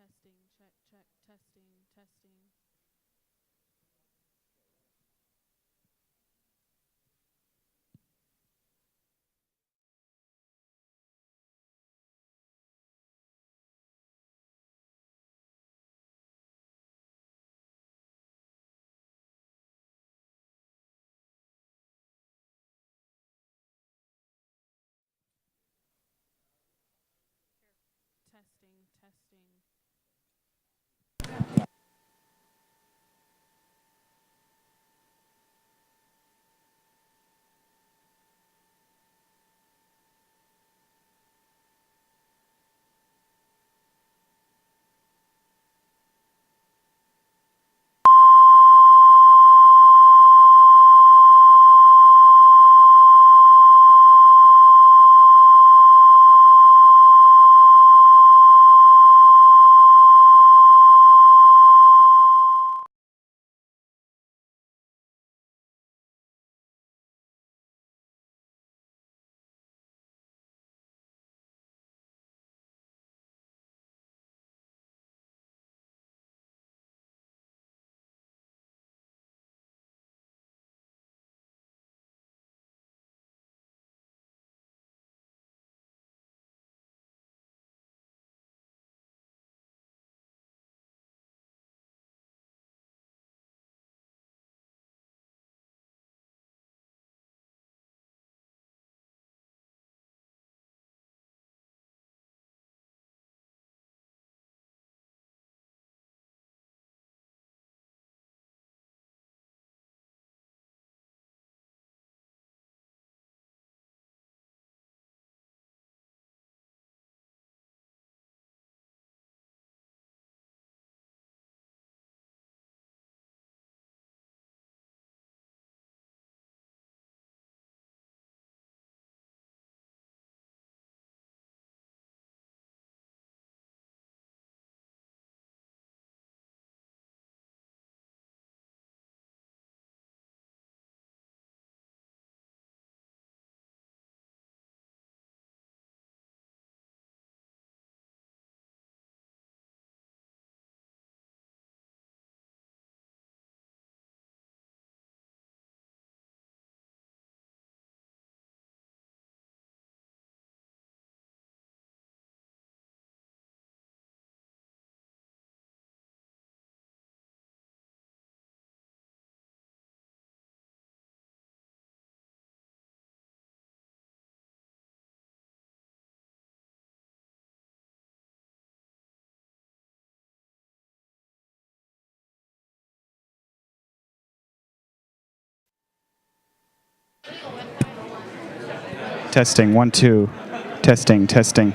Testing, check, check, testing, testing. Testing, testing. Testing, 1, 2. Testing, testing.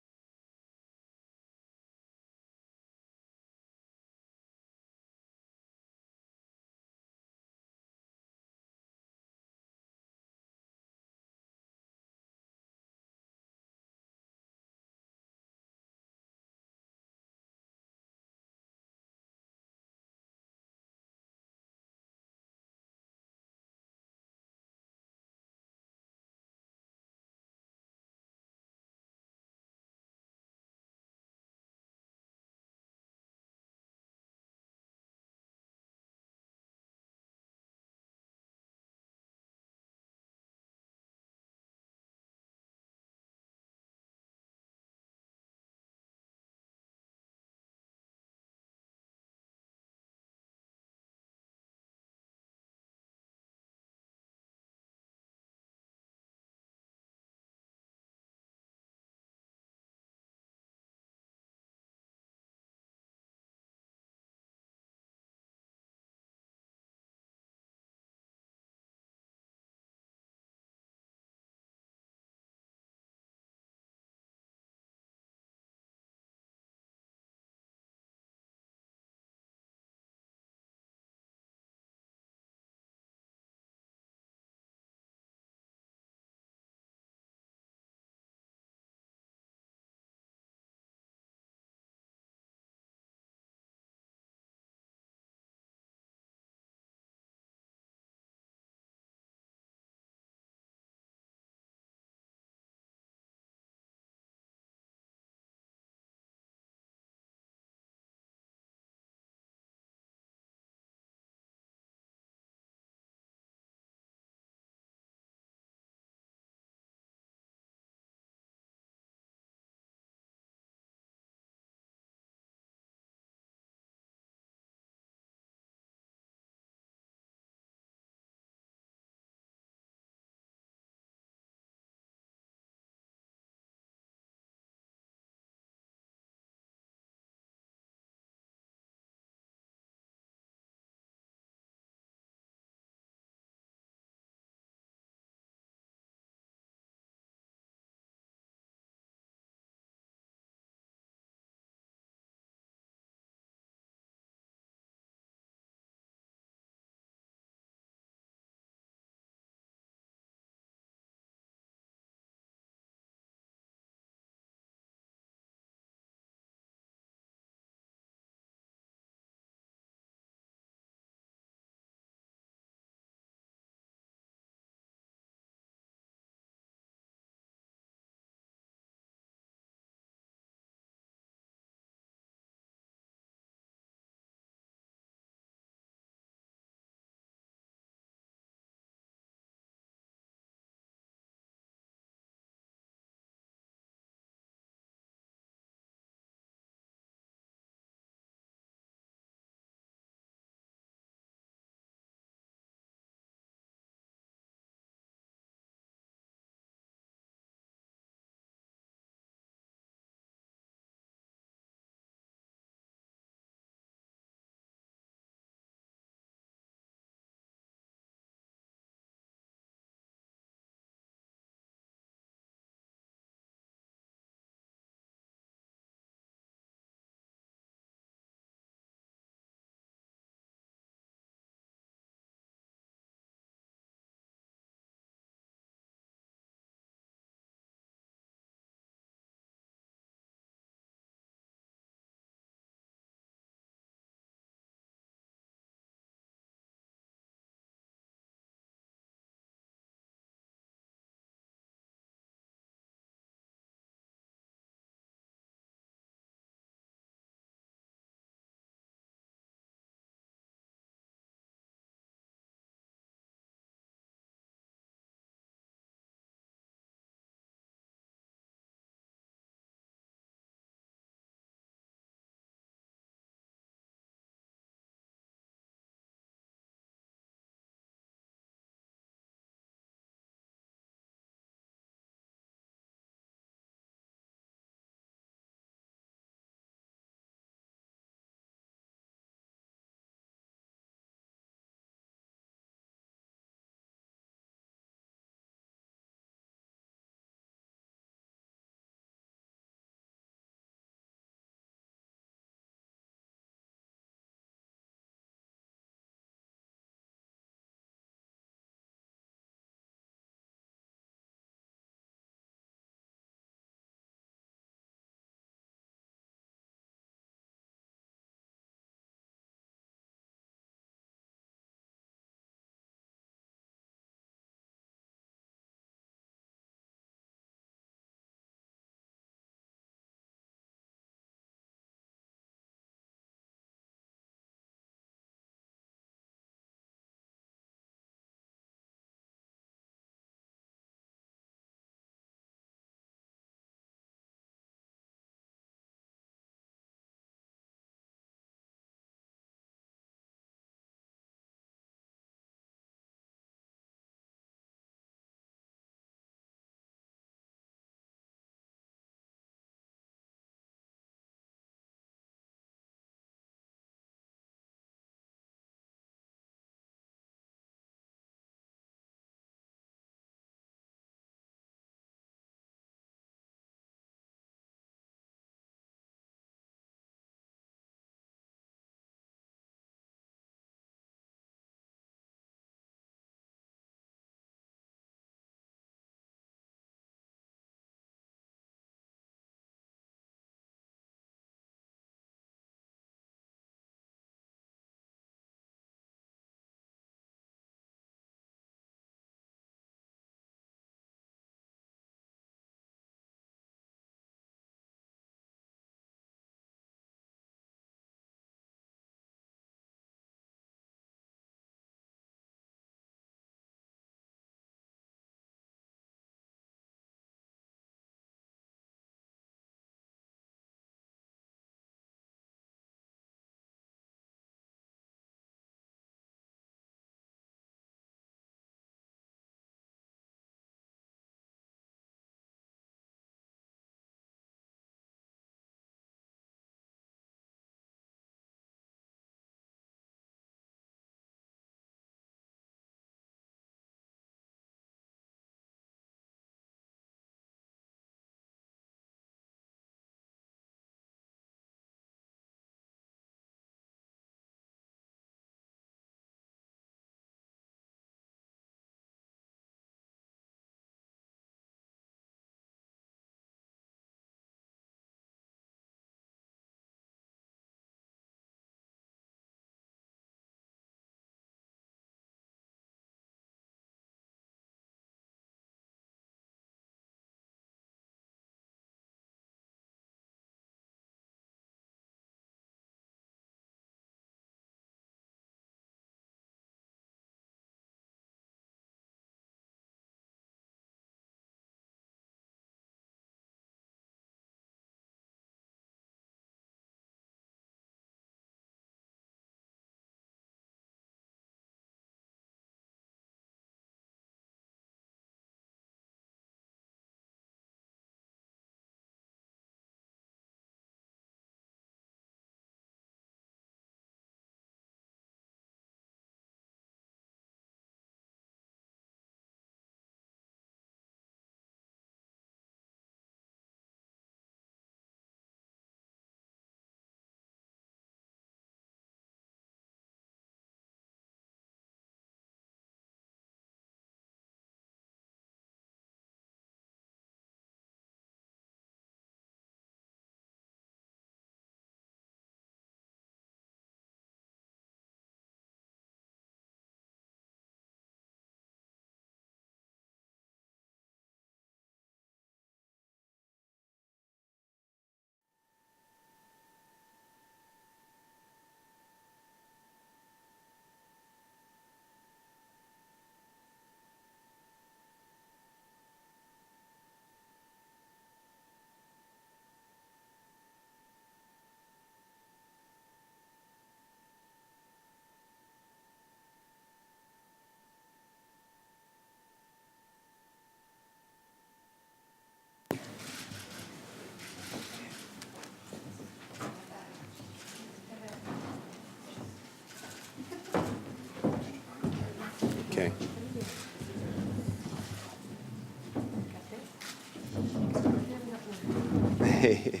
Okay.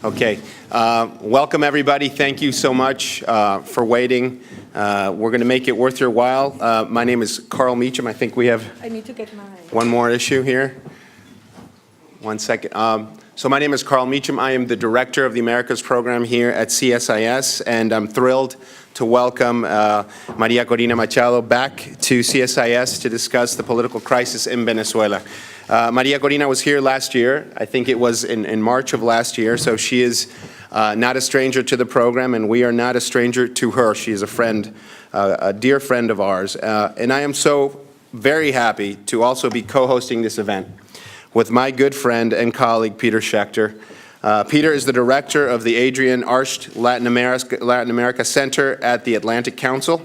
Okay. Welcome, everybody. Thank you so much for waiting. We're going to make it worth your while. My name is Carl Meacham. I think we have I need to get my... one more issue here. One second. So my name is Carl Meacham. I am the director of the Americas program here at CSIS, and I'm thrilled to welcome Maria Corina Machado back to CSIS to discuss the political crisis in Venezuela. Maria Corina was here last year. I think it was in March of last year, so she is not a stranger to the program, and we are not a stranger to her. She is a friend, a dear friend of ours. And I am so very happy to also be co-hosting this event with my good friend and colleague, Peter Schechter. Peter is the director of the Adrian Arsht Latin America Center at the Atlantic Council.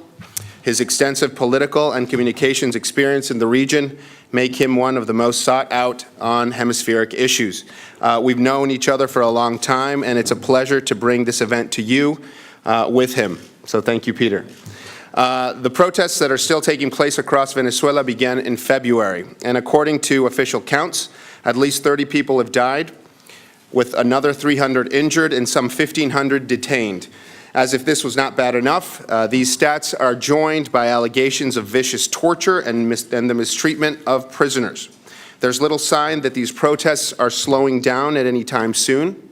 His extensive political and communications experience in the region make him one of the most sought out on hemispheric issues. We've known each other for a long time, and it's a pleasure to bring this event to you with him. So thank you, Peter. The protests that are still taking place across Venezuela began in February, and according to official counts, at least 30 people have died, with another 300 injured and some 1,500 detained. As if this was not bad enough, these stats are joined by allegations of vicious torture and the mistreatment of prisoners. There's little sign that these protests are slowing down at any time soon.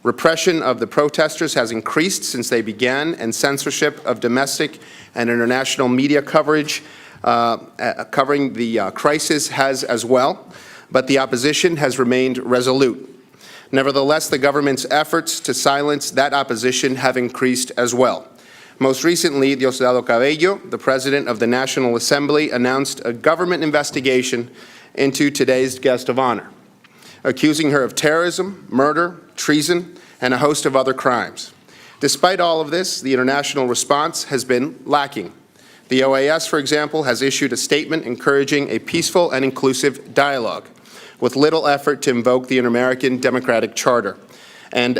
Repression of the protesters has increased since they began, and censorship of domestic and international media coverage covering the crisis has as well, but the opposition has remained resolute. Nevertheless, the government's efforts to silence that opposition have increased as well. Most recently, Diosdado Cabello, the president of the National Assembly, announced a government investigation into today's guest of honor, accusing her of terrorism, murder, treason, and a host of other crimes. Despite all of this, the international response has been lacking. The OAS, for example, has issued a statement encouraging a peaceful and inclusive dialogue, with little effort to invoke the Inter-American Democratic Charter. And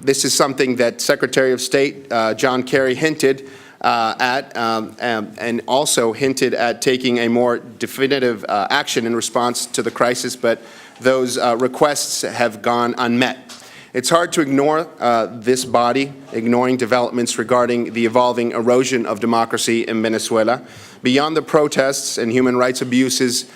this is something that Secretary of State John Kerry hinted at, and also hinted at taking a more definitive action in response to the crisis, but those requests have gone unmet. It's hard to ignore this body, ignoring developments regarding the evolving erosion of democracy in Venezuela. Beyond the protests and human rights abuses,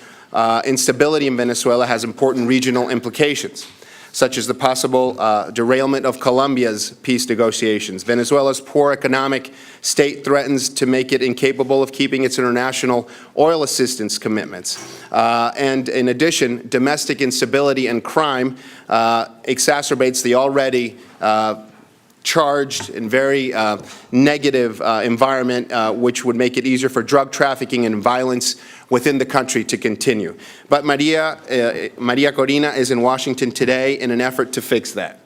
instability in Venezuela has important regional implications, such as the possible derailment of Colombia's peace negotiations. Venezuela's poor economic state threatens to make it incapable of keeping its international oil assistance commitments. And in addition, domestic instability and crime exacerbates the already charged and very negative environment, which would make it easier for drug trafficking and violence within the country to continue. But Maria Corina is in Washington today in an effort to fix that.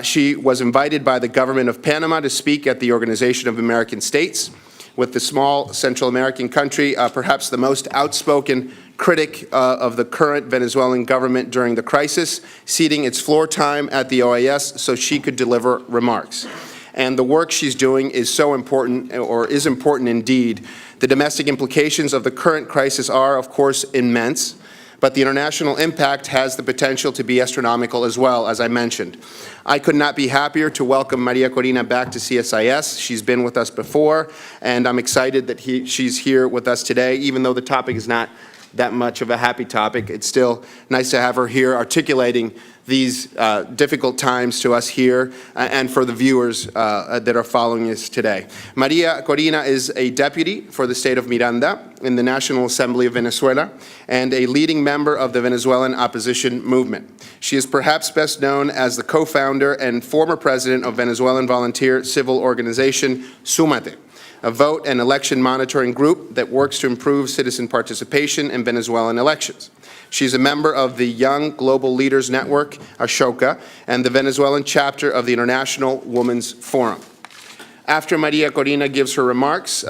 She was invited by the government of Panama to speak at the Organization of American States, with the small Central American country perhaps the most outspoken critic of the current Venezuelan government during the crisis, ceding its floor time at the OAS so she could deliver remarks. And the work she's doing is so important, or is important indeed. The domestic implications of the current crisis are, of course, immense, but the international impact has the potential to be astronomical as well, as I mentioned. I could not be happier to welcome Maria Corina back to CSIS. She's been with us before, and I'm excited that she's here with us today, even though the topic is not that much of a happy topic. It's still nice to have her here articulating these difficult times to us here and for the viewers that are following us today. Maria Corina is a deputy for the state of Miranda in the National Assembly of Venezuela and a leading member of the Venezuelan opposition movement. She is perhaps best known as the co-founder and former president of Venezuelan volunteer civil organization Sumate, a vote and election monitoring group that works to improve citizen participation in Venezuelan elections. She's a member of the Young Global Leaders Network, Ashoka, and the Venezuelan chapter of the International Women's Forum. After Maria Corina gives her remarks,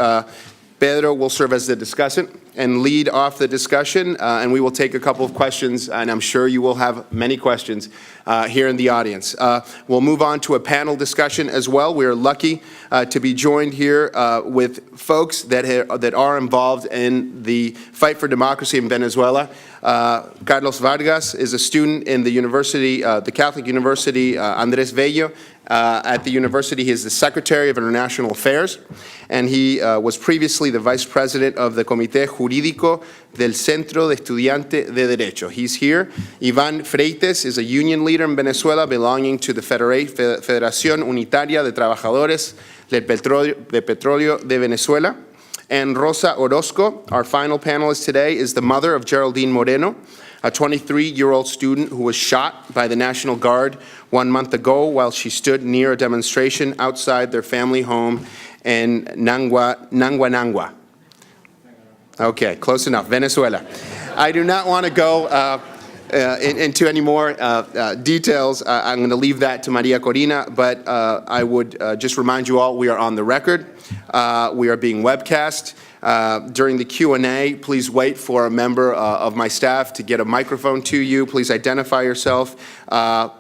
Pedro will serve as the discussant and lead off the discussion, and we will take a couple of questions, and I'm sure you will have many questions here in the audience. We'll move on to a panel discussion as well. We are lucky to be joined here with folks that are involved in the fight for democracy in Venezuela. Carlos Vargas is a student in the university, the Catholic University Andrés Bello. At the university, he is the Secretary of International Affairs, and he was previously the Vice President of the Comité Jurídico del Centro de Estudiante de Derecho. He's here. Iván Freites is a union leader in Venezuela belonging to the Federación Unitaria de Trabajadores del Petróleo de Venezuela. And Rosa Orozco, our final panelist today, is the mother of Geraldine Moreno, a 23-year-old student who was shot by the National Guard 1 month ago while she stood near a demonstration outside their family home in Nangua. Okay, close enough, Venezuela. I do not want to go into any more details. I'm going to leave that to Maria Corina, but I would just remind you all, we are on the record. We are being webcast. During the Q&A, please wait for a member of my staff to get a microphone to you. Please identify yourself.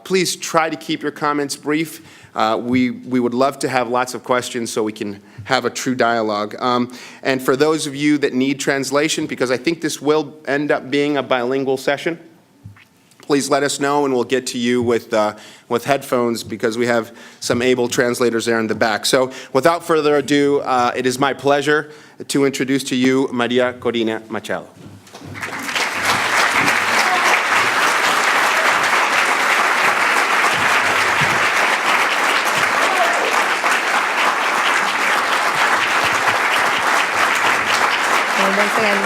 Please try to keep your comments brief. We would love to have lots of questions so we can have a true dialogue. And for those of you that need translation, because I think this will end up being a bilingual session, please let us know and we'll get to you with headphones because we have some able translators there in the back. So without further ado, it is my pleasure to introduce to you Maria Corina Machado. Once again,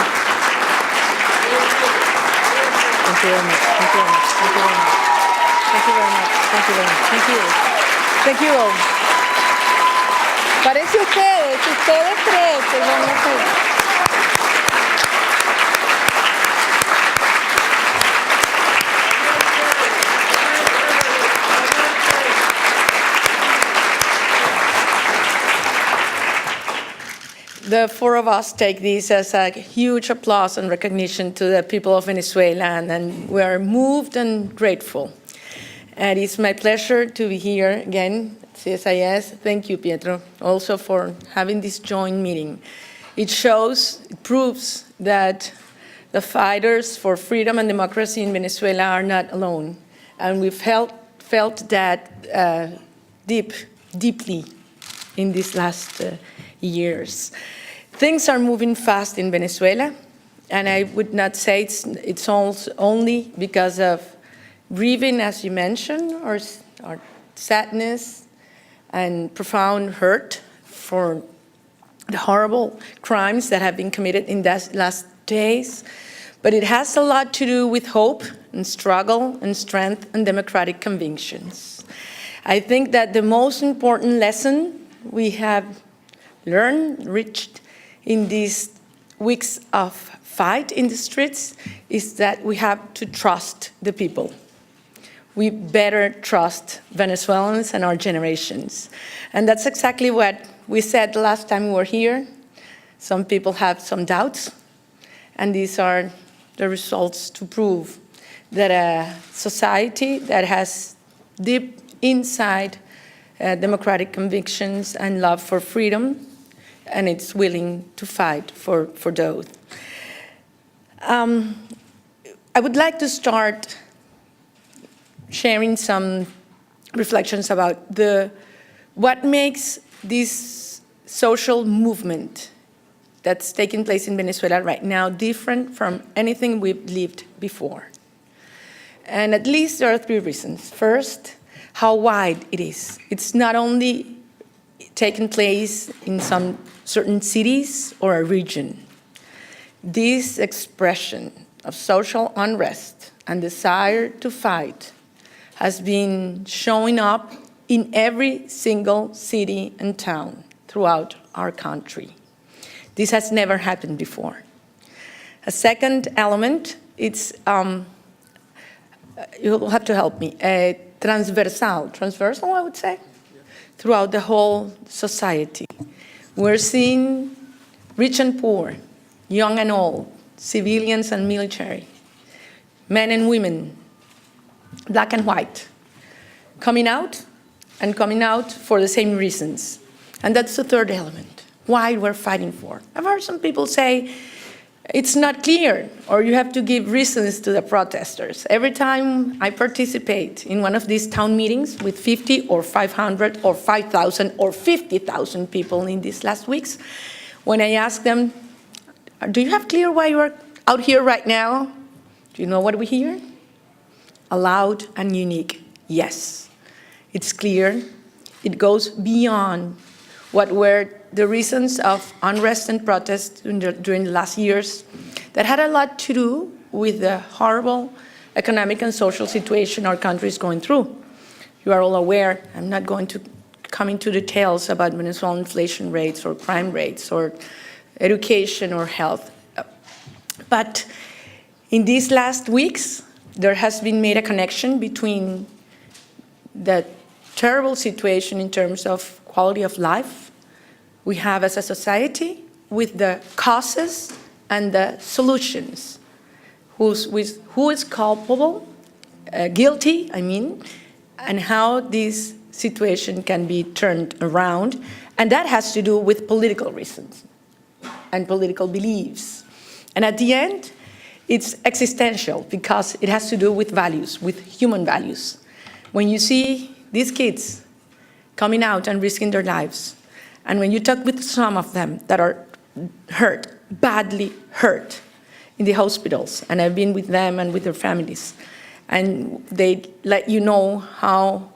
thank you very much. Thank you very much. Thank you very much. Thank you very much. Thank you very much. Thank you. Thank you all. Parece ustedes tres que van a hacer. The four of us take this as a huge applause and recognition to the people of Venezuela, and we are moved and grateful. And it's my pleasure to be here again, CSIS. Thank you, Pietro, also for having this joint meeting. It proves that the fighters for freedom and democracy in Venezuela are not alone. And we've felt that deeply in these last years. Things are moving fast in Venezuela, and I would not say it's only because of grieving, as you mentioned, or sadness and profound hurt for the horrible crimes that have been committed in these last days, but it has a lot to do with hope and struggle and strength and democratic convictions. I think that the most important lesson we have reached in these weeks of fight in the streets is that we have to trust the people. We better trust Venezuelans and our generations. And that's exactly what we said the last time we were here. Some people have some doubts, and these are the results to prove that a society that has deep inside democratic convictions and love for freedom, and it's willing to fight for those. I would like to start sharing some reflections about what makes this social movement that's taking place in Venezuela right now different from anything we've lived before. And at least there are three reasons. First, how wide it is. It's not only taking place in some certain cities or a region. This expression of social unrest and desire to fight has been showing up in every single city and town throughout our country. This has never happened before. A second element, it's, you'll have to help me, transversal, I would say, throughout the whole society. We're seeing rich and poor, young and old, civilians and military, men and women, black and white, coming out for the same reasons. And that's the third element, why we're fighting for. I've heard some people say, it's not clear, or you have to give reasons to the protesters. Every time I participate in one of these town meetings with 50 or 500 or 5,000 or 50,000 people in these last weeks, when I ask them, do you have clear why you're out here right now? Do you know what we hear? A loud and unique yes. It's clear. It goes beyond what were the reasons of unrest and protest during the last years that had a lot to do with the horrible economic and social situation our country is going through. You are all aware, I'm not going to come into details about Venezuelan inflation rates or crime rates or education or health. But in these last weeks, there has been made a connection between the terrible situation in terms of quality of life we have as a society with the causes and the solutions. Who is culpable, guilty, and how this situation can be turned around. And that has to do with political reasons and political beliefs. And at the end, it's existential because it has to do with values, with human values. When you see these kids coming out and risking their lives, and when you talk with some of them that are hurt, badly hurt in the hospitals, and I've been with them and with their families, and they let you know how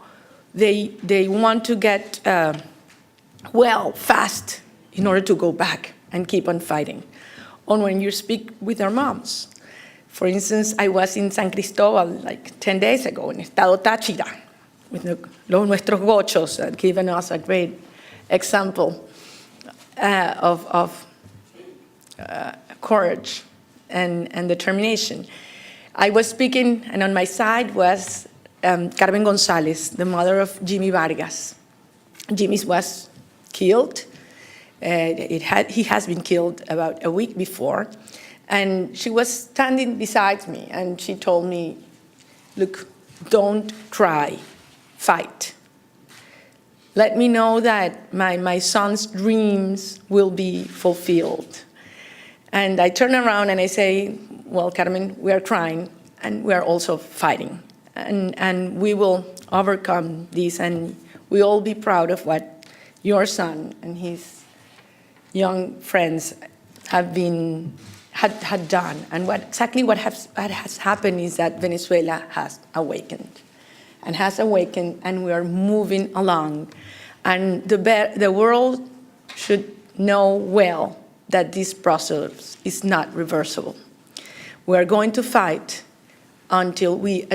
they want to get well fast in order to go back and keep on fighting. Or when you speak with their moms. For instance, I was in San Cristobal like 10 days ago in Estado Táchira with nuestros gochos that given us a great example of courage and determination. I was speaking, and on my side was Carmen Gonzalez, the mother of Jimmy Vargas. Jimmy was killed. He has been killed about a week before. And she was standing beside me, and she told me, look, don't cry, fight. Let me know that my son's dreams will be fulfilled. And I turn around and I say, well, Carmen, we are crying, and we are also fighting. And we will overcome this, and we all be proud of what your son and his young friends had done. And what has happened is that Venezuela has awakened, and we are moving along. And the world should know well that this process is not reversible. We are going to fight until we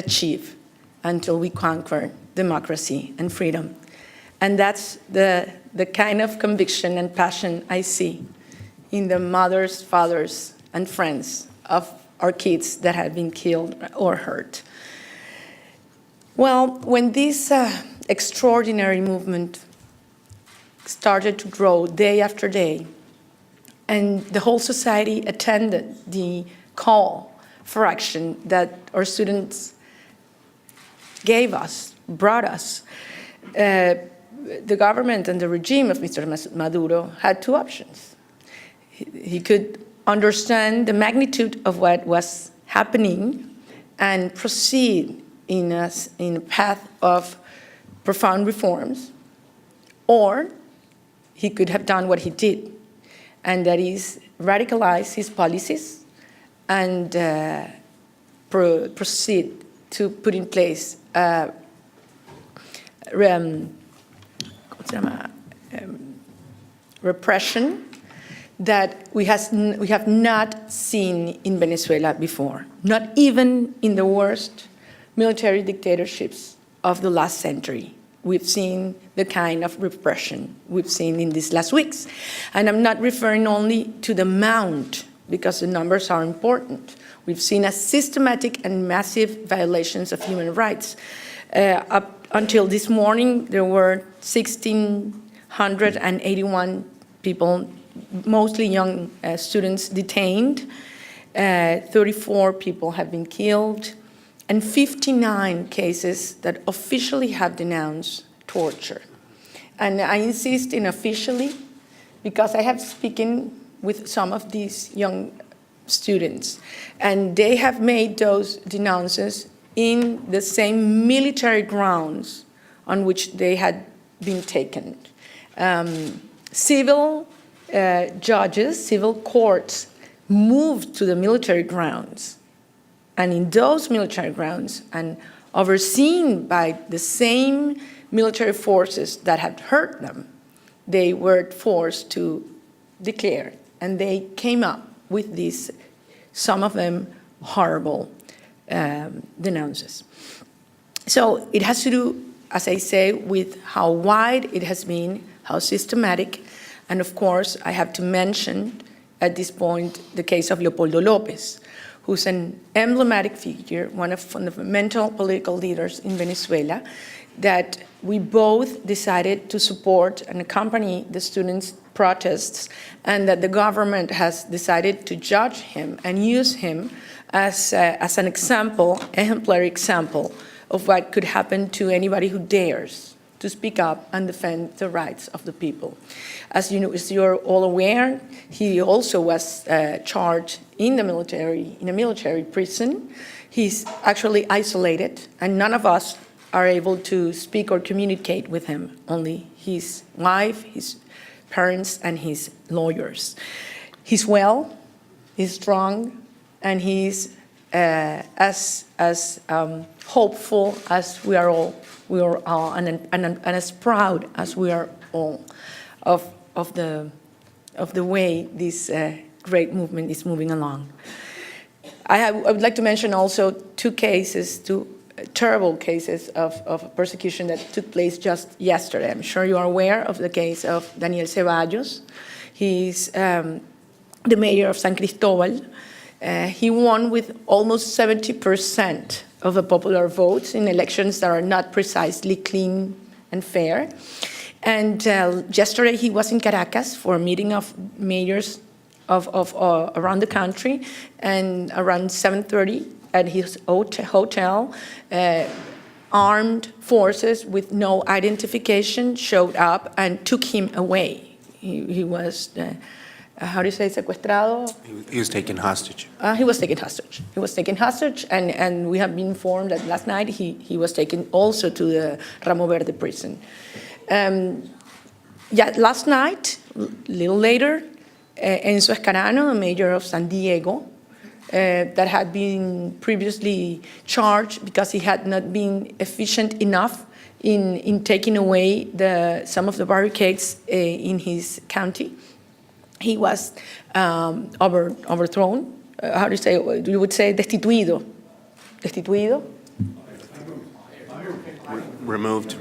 conquer democracy and freedom. And that's the kind of conviction and passion I see in the mothers, fathers, and friends of our kids that have been killed or hurt. Well, when this extraordinary movement started to grow day after day, and the whole society attended the call for action that our students gave us, brought us, the government and the regime of Mr. Maduro had two options. He could understand the magnitude of what was happening and proceed in a path of profound reforms, or he could have done what he did, and that is radicalize his policies and proceed to put in place repression that we have not seen in Venezuela before, not even in the worst military dictatorships of the last century. We've seen the kind of repression we've seen in these last weeks. And I'm not referring only to the amount, because the numbers are important. We've seen a systematic and massive violations of human rights. Up until this morning, there were 1,681 people mostly young students detained. 34 people have been killed, and 59 cases that officially have denounced torture. And I insist in officially because I have spoken with some of these young students, and they have made those denounces in the same military grounds on which they had been taken. Civil judges, civil courts moved to the military grounds, and in those military grounds, and overseen by the same military forces that had hurt them, they were forced to declare, and they came up with these, some of them horrible denounces. So it has to do, as I say, with how wide it has been, how systematic, and of course I have to mention at this point the case of Leopoldo López, who's an emblematic figure, one of fundamental political leaders in Venezuela, that we both decided to support and accompany the students' protests, and that the government has decided to judge him and use him as an example, exemplary example of what could happen to anybody who dares to speak up and defend the rights of the people. As you know, as you're all aware, he also was charged in a military prison. He's actually isolated, and none of us are able to speak or communicate with him, only his wife, his parents, and his lawyers. He's well, he's strong, and he's as hopeful as we are all, and as proud as we are all of the way this great movement is moving along. I would like to mention also two terrible cases of persecution that took place just yesterday. I'm sure you are aware of the case of Daniel Ceballos. He's the mayor of San Cristobal. He won with almost 70% of the popular votes in elections that are not precisely clean and fair. And yesterday he was in Caracas for a meeting of mayors of around the country, and around 7:30 at his hotel, armed forces with no identification showed up and took him away. He was, how do you say, secuestrado? He was taken hostage. He was taken hostage. He was taken hostage, and we have been informed that last night he was taken also to the Ramo Verde prison. Last night, a little later, Enzo Escarano, the mayor of San Diego, that had been previously charged because he had not been efficient enough in taking away some of the barricades in his county. He was overthrown. How do you say? You would say destituido. Destituido? Removed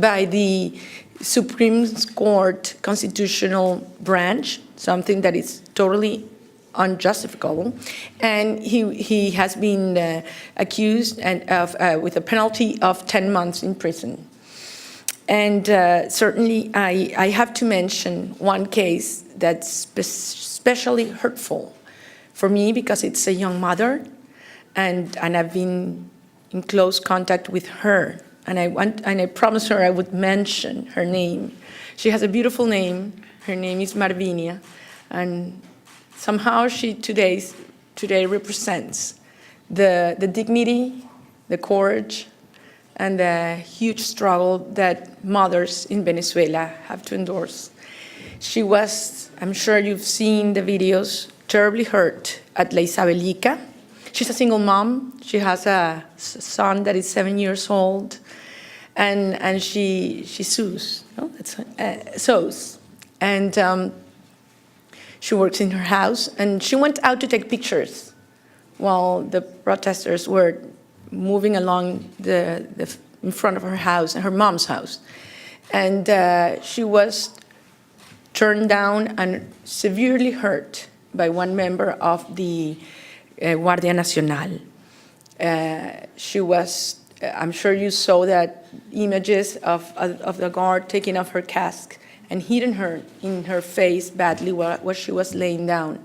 by the Supreme Court constitutional branch, something that is totally unjustifiable, and he has been accused with a penalty of 10 months in prison. And certainly I have to mention one case that's especially hurtful for me because it's a young mother, and I've been in close contact with her, and I promised her I would mention her name. She has a beautiful name. Her name is Marvinia, and somehow she today represents the dignity, the courage, and the huge struggle that mothers in Venezuela have to endorse. She was, I'm sure you've seen the videos, terribly hurt at La Isabelica. She's a single mom. She has a son that is 7 years old, and she sews. No? Sews, and she works in her house. And she went out to take pictures while the protesters were moving along in front of her house, her mom's house, and she was turned down and severely hurt by one member of the Guardia Nacional. She was, I'm sure you saw that images of the guard taking off her casque and hitting her in her face badly while she was laying down.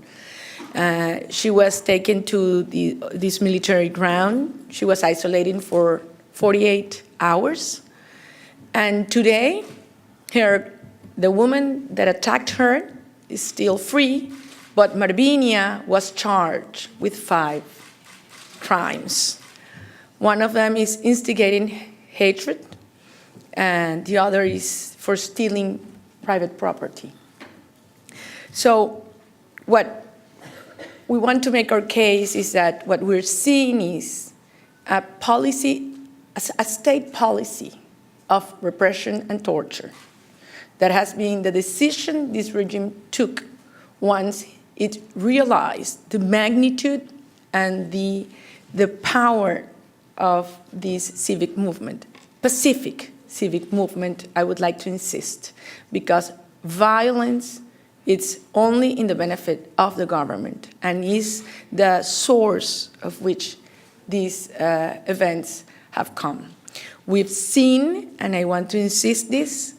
She was taken to this military ground. She was isolated for 48 hours. And today, the woman that attacked her is still free, but Marvinia was charged with 5 crimes. One of them is instigating hatred, and the other is for stealing private property. So what we want to make our case is that what we're seeing is a policy, a state policy of repression and torture that has been the decision this regime took once it realized the magnitude and the power of this civic movement, pacific civic movement, I would like to insist, because violence, it's only in the benefit of the government and is the source of which these events have come. We've seen, and I want to insist this,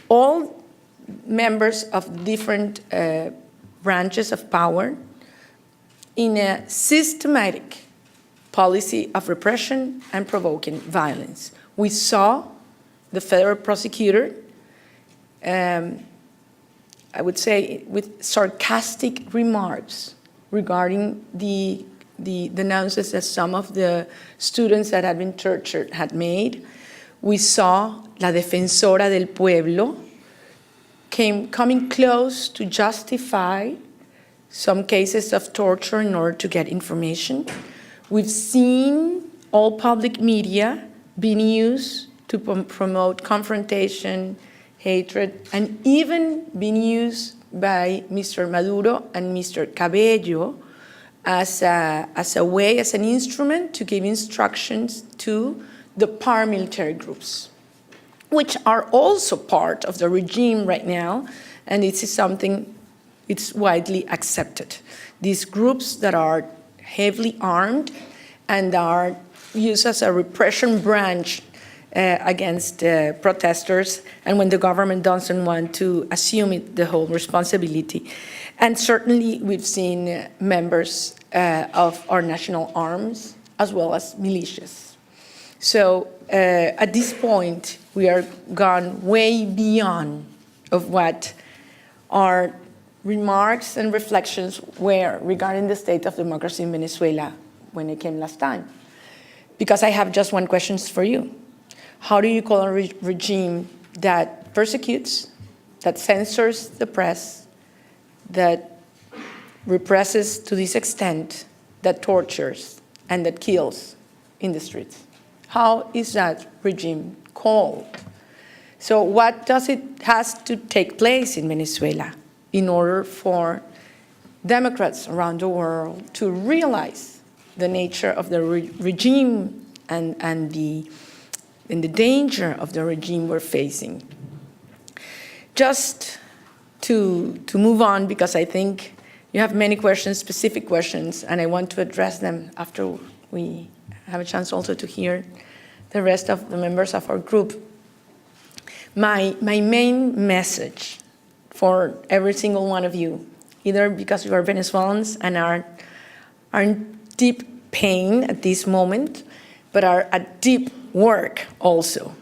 all members of different branches of power in a systematic policy of repression and provoking violence. We saw the federal prosecutor, I would say, with sarcastic remarks regarding the denounces that some of the students that had been tortured had made. We saw La Defensora del Pueblo coming close to justify some cases of torture in order to get information. We've seen all public media being used to promote confrontation, hatred, and even being used by Mr. Maduro and Mr. Cabello as a way, as an instrument to give instructions to the paramilitary groups, which are also part of the regime right now, and this is something it's widely accepted. These groups that are heavily armed and are used as a repression branch against protesters, and when the government doesn't want to assume the whole responsibility. And certainly we've seen members of our national arms as well as militias. So at this point, we are gone way beyond of what our remarks and reflections were regarding the state of democracy in Venezuela when it came last time. Because I have just one question for you. How do you call a regime that persecutes, that censors the press, that represses to this extent, that tortures, and that kills in the streets? How is that regime called? So what does it has to take place in Venezuela in order for Democrats around the world to realize the nature of the regime and the danger of the regime we're facing? Just to move on, because I think you have many questions, specific questions, and I want to address them after we have a chance also to hear the rest of the members of our group. My main message for every single one of you, either because you are Venezuelans and are in deep pain at this moment, but are at deep work also.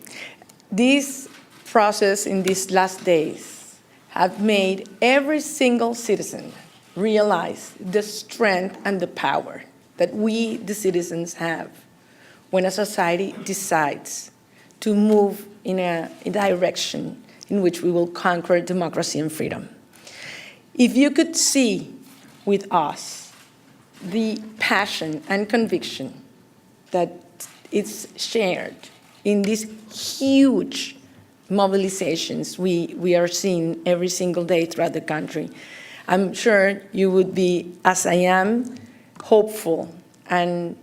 This process in these last days have made every single citizen realize the strength and the power that we, the citizens, have when a society decides to move in a direction in which we will conquer democracy and freedom. If you could see with us the passion and conviction that is shared in these huge mobilizations we are seeing every single day throughout the country, I'm sure you would be, as I am, hopeful and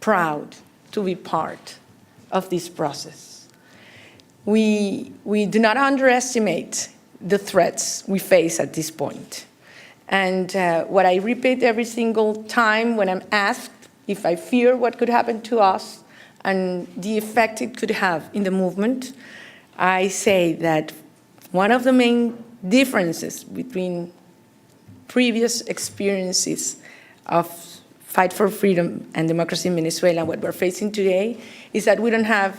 proud to be part of this process. We do not underestimate the threats we face at this point. And what I repeat every single time when I'm asked if I fear what could happen to us and the effect it could have in the movement, I say that one of the main differences between previous experiences of fight for freedom and democracy in Venezuela and what we're facing today is that we don't have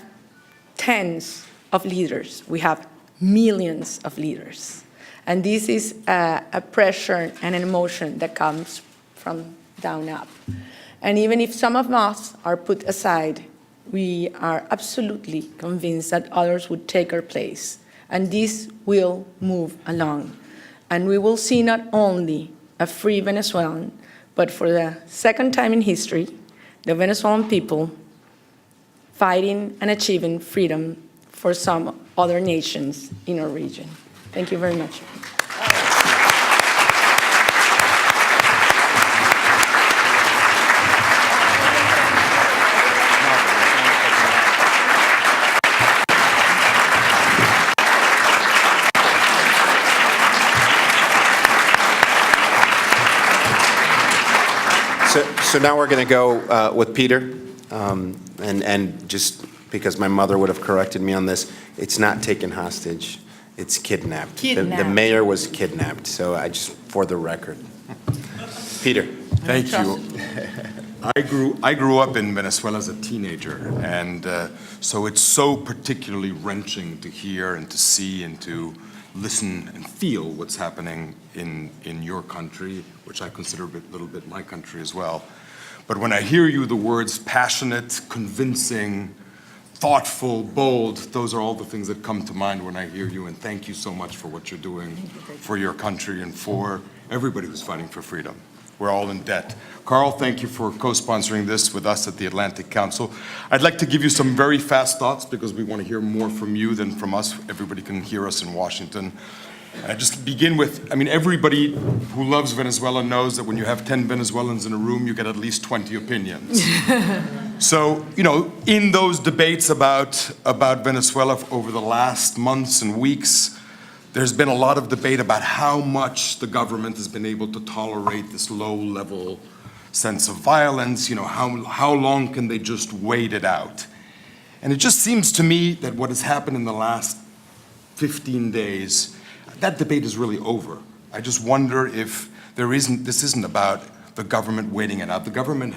tens of leaders. We have millions of leaders. And this is a pressure and an emotion that comes from down up. And even if some of us are put aside, we are absolutely convinced that others would take our place. And this will move along. And we will see not only a free Venezuelan, but for the second time in history, the Venezuelan people fighting and achieving freedom for some other nations in our region. Thank you very much. So now we're going to go with Peter, and just because my mother would have corrected me on this, it's not taken hostage, it's kidnapped. The mayor was kidnapped, so for the record. Peter. Thank you. I grew up in Venezuela as a teenager, and so it's so particularly wrenching to hear and to see and to listen and feel what's happening in your country, which I consider a little bit my country as well. But when I hear you, the words passionate, convincing, thoughtful, bold, those are all the things that come to mind when I hear you, and thank you so much for what you're doing for your country and for everybody who's fighting for freedom. We're all in debt. Carl, thank you for co-sponsoring this with us at the Atlantic Council. I'd like to give you some very fast thoughts because we want to hear more from you than from us. Everybody can hear us in Washington. I just begin with, everybody who loves Venezuela knows that when you have 10 Venezuelans in a room, you get at least 20 opinions. So, in those debates about Venezuela over the last months and weeks, there's been a lot of debate about how much the government has been able to tolerate this low-level sense of violence. How long can they just wait it out? And it just seems to me that what has happened in the last 15 days, that debate is really over. I just wonder if this isn't about the government waiting it out. The government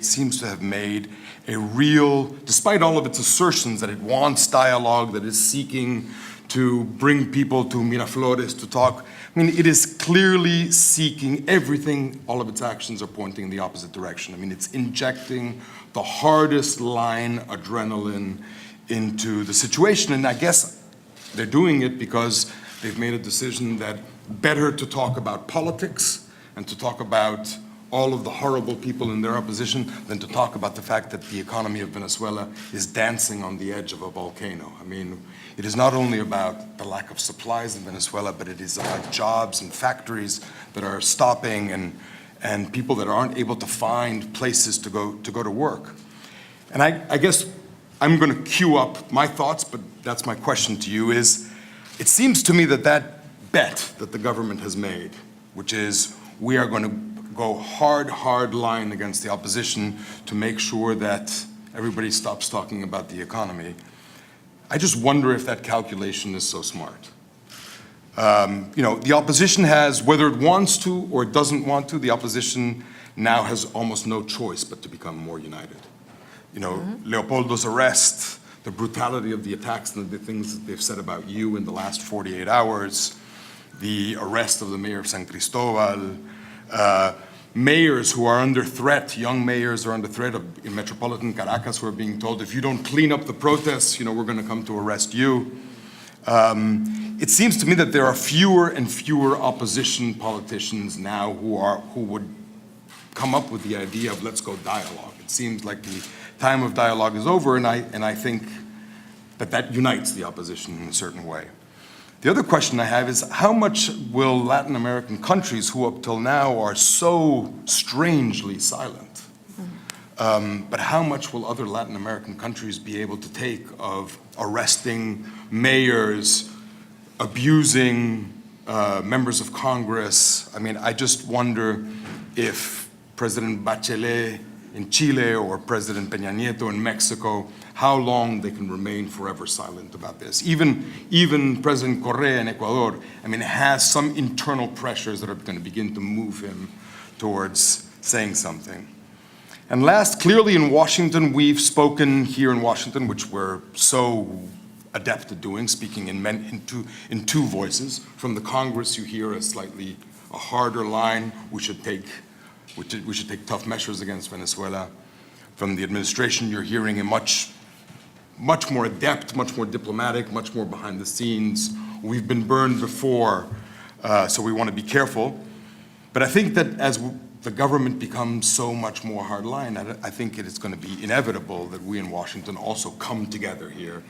seems to have made a real, despite all of its assertions that it wants dialogue, that it's seeking to bring people to Miraflores to talk. It is clearly seeking everything. All of its actions are pointing in the opposite direction. It's injecting the hardest line adrenaline into the situation. And I guess they're doing it because they've made a decision that better to talk about politics and to talk about all of the horrible people in their opposition than to talk about the fact that the economy of Venezuela is dancing on the edge of a volcano. It is not only about the lack of supplies in Venezuela, but it is about jobs and factories that are stopping and people that aren't able to find places to go to work. And I guess I'm going to queue up my thoughts, but that's my question to you is, it seems to me that bet that the government has made, which is we are going to go hard line against the opposition to make sure that everybody stops talking about the economy. I just wonder if that calculation is so smart. The opposition has, whether it wants to or it doesn't want to, the opposition now has almost no choice but to become more united. Leopoldo's arrest, the brutality of the attacks and the things that they've said about you in the last 48 hours, the arrest of the mayor of San Cristobal, mayors who are under threat, young mayors are under threat in metropolitan Caracas who are being told, if you don't clean up the protests, we're going to come to arrest you. It seems to me that there are fewer and fewer opposition politicians now who would come up with the idea of let's go dialogue. It seems like the time of dialogue is over, and I think that unites the opposition in a certain way. The other question I have is, how much will Latin American countries, who up till now are so strangely silent, but how much will other Latin American countries be able to take of arresting mayors, abusing members of Congress? I just wonder if President Bachelet in Chile or President Peña Nieto in Mexico, how long they can remain forever silent about this. Even President Correa in Ecuador, I mean, has some internal pressures that are going to begin to move him towards saying something. And last, clearly in Washington, we've spoken here in Washington, which we're so adept at doing, speaking in two voices. From the Congress, you hear a harder line. We should take tough measures against Venezuela. From the administration, you're hearing a much more adept, much more diplomatic, much more behind the scenes. We've been burned before, so we want to be careful. But I think that as the government becomes so much more hardline, I think it is going to be inevitable that we in Washington also come together here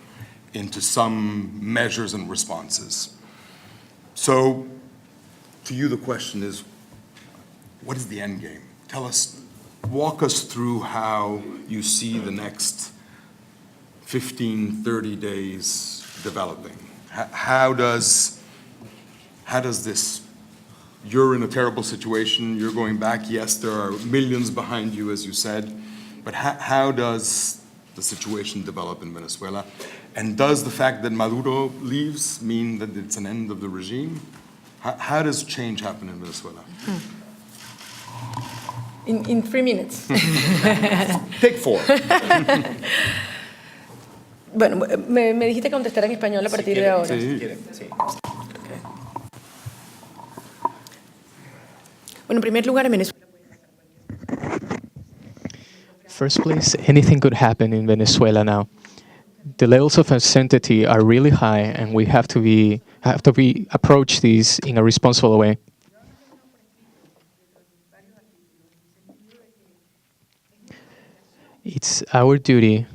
into some measures and responses. So, to you the question is, what is the end game? Walk us through how you see the next 15, 30 days developing. How does this, you're in a terrible situation, you're going back, yes, there are millions behind you, as you said, but how does the situation develop in Venezuela? And does the fact that Maduro leaves mean that it's an end of the regime? How does change happen in Venezuela? In 3 minutes. Take 4. Bueno, me dijiste contestar en español a partir de ahora. Sí. Bueno, en primer lugar, en Venezuela. First place, anything could happen in Venezuela now. The levels of uncertainty are really high, and we have to approach these in a responsible way. It's our duty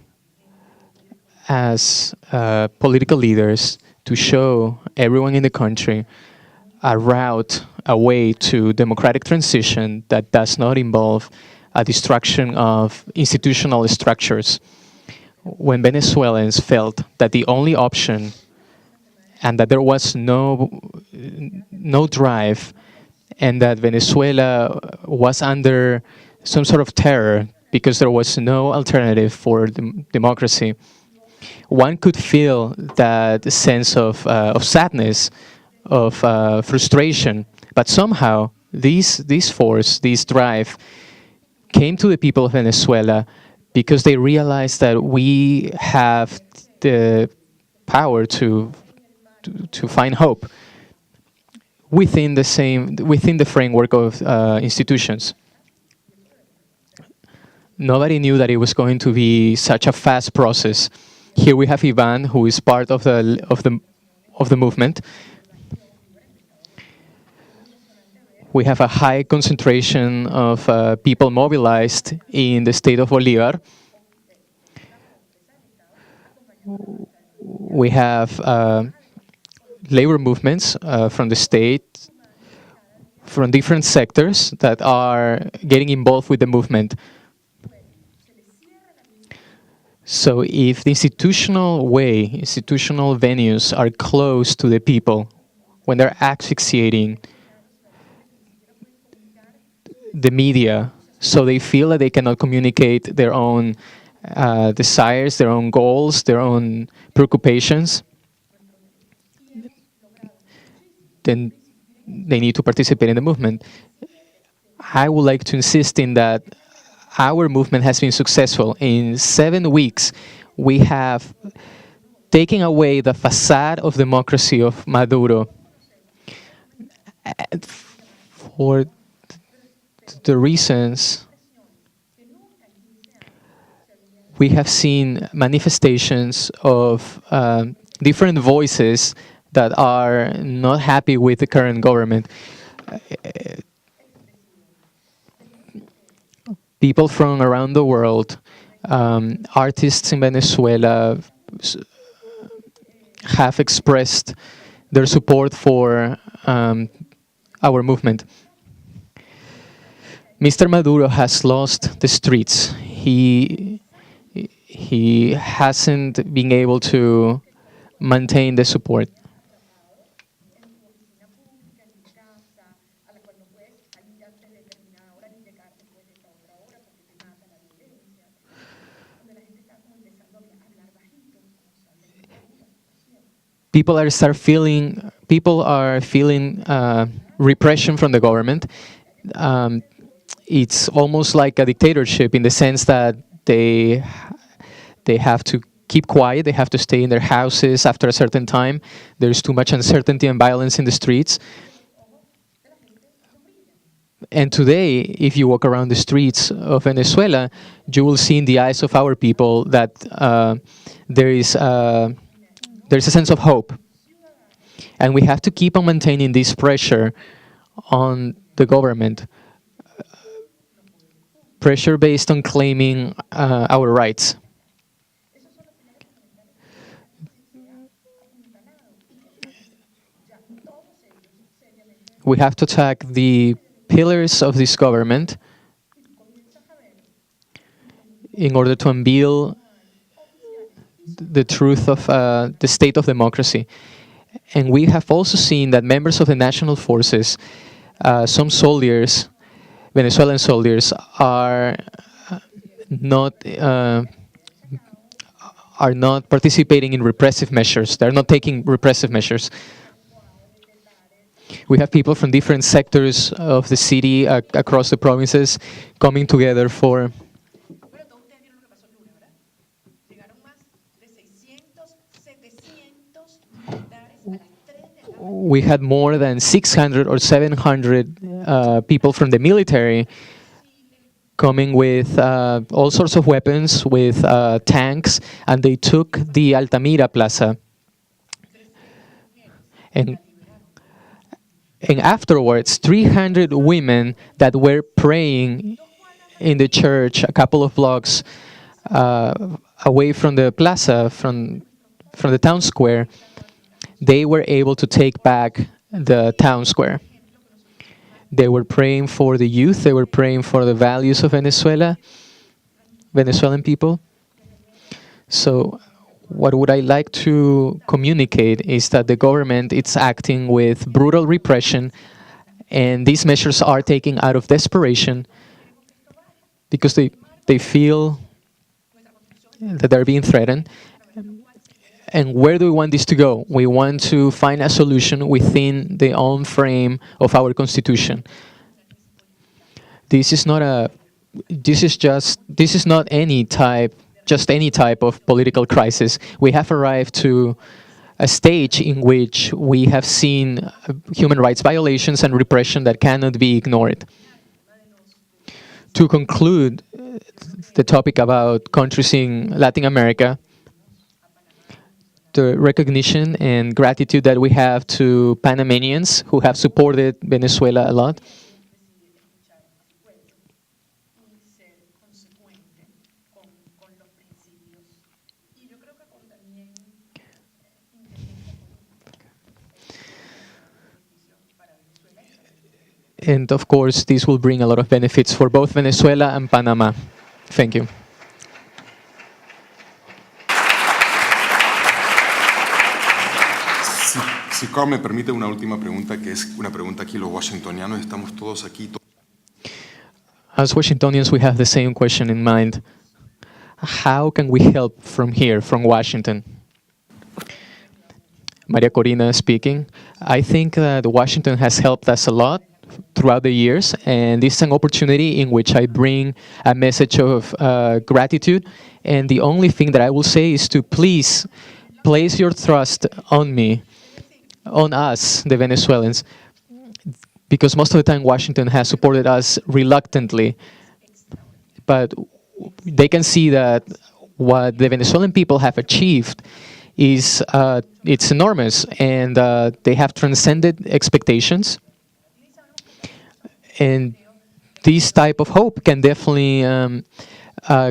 as political leaders to show everyone in the country a route, a way to democratic transition that does not involve a destruction of institutional structures. When Venezuelans felt that the only option and that there was no drive and that Venezuela was under some sort of terror because there was no alternative for democracy, one could feel that sense of sadness, of frustration. But somehow, this force, this drive, came to the people of Venezuela because they realized that we have the power to find hope within the framework of institutions. Nobody knew that it was going to be such a fast process. Here we have Ivan, who is part of the movement. We have a high concentration of people mobilized in the state of Bolívar. We have labor movements from the state, from different sectors that are getting involved with the movement. So if the institutional venues are close to the people, when they're asphyxiating the media, so they feel that they cannot communicate their own desires, their own goals, their own preoccupations, then they need to participate in the movement. I would like to insist in that our movement has been successful. In 7 weeks, we have taken away the facade of democracy of Maduro. For the reasons, we have seen manifestations of different voices that are not happy with the current government. People from around the world, artists in Venezuela have expressed their support for our movement. Mr. Maduro has lost the streets. He hasn't been able to maintain the support. people are feeling repression from the government. It's almost like a dictatorship in the sense that they have to keep quiet. They have to stay in their houses after a certain time. There's too much uncertainty and violence in the streets. And today, if you walk around the streets of Venezuela, you will see in the eyes of our people that there's a sense of hope. And we have to keep on maintaining this pressure on the government, pressure based on claiming our rights. We have to attack the pillars of this government in order to unveil the truth of the state of democracy. And we have also seen that members of the national forces, some soldiers, Venezuelan soldiers, are not participating in repressive measures. They're not taking repressive measures. We have people from different sectors of the city across the provinces coming together for we had more than 600 or 700 people from the military coming with all sorts of weapons, with tanks, and they took the Altamira Plaza. And afterwards, 300 women that were praying in the church a couple of blocks away from the plaza, from the town square, they were able to take back the town square. They were praying for the youth, they were praying for the values of Venezuela, Venezuelan people. So what would I like to communicate is that the government is acting with brutal repression, and these measures are taken out of desperation because they feel that they're being threatened. And where do we want this to go? We want to find a solution within the own frame of our constitution. This is not any type of political crisis. We have arrived to a stage in which we have seen human rights violations and repression that cannot be ignored. To conclude the topic about countries in Latin America, the recognition and gratitude that we have to Panamanians who have supported Venezuela a lot. And of course, this will bring a lot of benefits for both Venezuela and Panama. Thank you. Si Carl me permite una última pregunta, que es una pregunta aquí los washingtonianos, estamos todos aquí. As Washingtonians, we have the same question in mind. How can we help from here, from Washington? Maria Corina speaking. I think that Washington has helped us a lot throughout the years, and this is an opportunity in which I bring a message of gratitude. And the only thing that I will say is to please place your trust on me, on us, the Venezuelans, because most of the time Washington has supported us reluctantly. But they can see that what the Venezuelan people have achieved is it's enormous, and they have transcended expectations. And this type of hope can definitely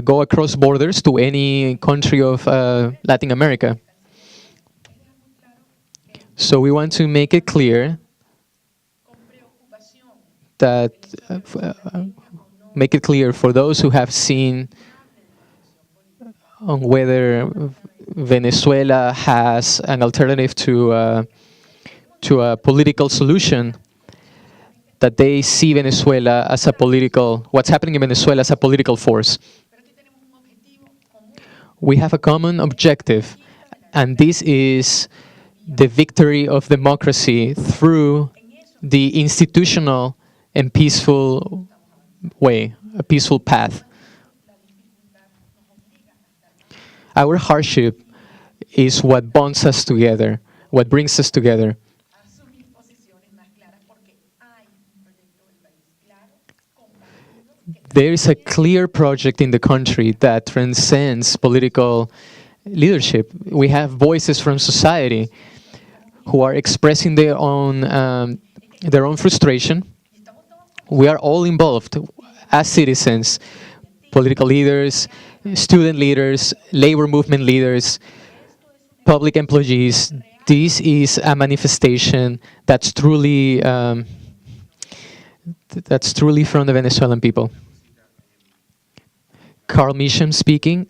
go across borders to any country of Latin America. So we want to make it clear that make it clear for those who have seen on whether Venezuela has an alternative to a political solution, that they see Venezuela as a political, what's happening in Venezuela as a political force. We have a common objective, and this is the victory of democracy through the institutional and peaceful way, a peaceful path. Our hardship is what bonds us together, what brings us together. There is a clear project in the country that transcends political leadership. We have voices from society who are expressing their own frustration. We are all involved as citizens, political leaders, student leaders, labor movement leaders, public employees. This is a manifestation that's truly from the Venezuelan people. Carl Meacham speaking.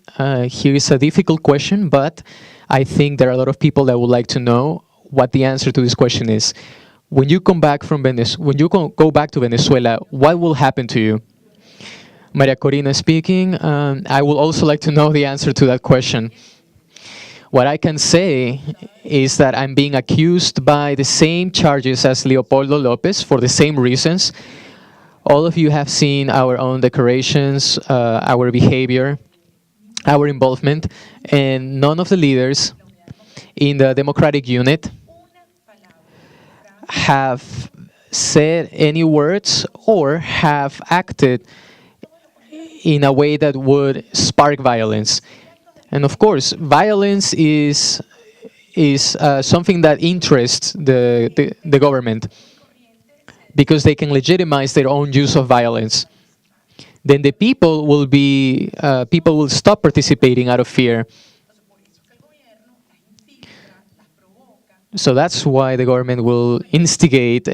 Here is a difficult question, but I think there are a lot of people that would like to know what the answer to this question is. When you come back from when you go back to Venezuela, what will happen to you? Maria Corina speaking. I would also like to know the answer to that question. What I can say is that I'm being accused by the same charges as Leopoldo Lopez for the same reasons. All of you have seen our own declarations, our behavior, our involvement, and none of the leaders in the Democratic Unit have said any words or have acted in a way that would spark violence. And of course, violence is something that interests the government because they can legitimize their own use of violence. Then the people will stop participating out of fear. So that's why the government will instigate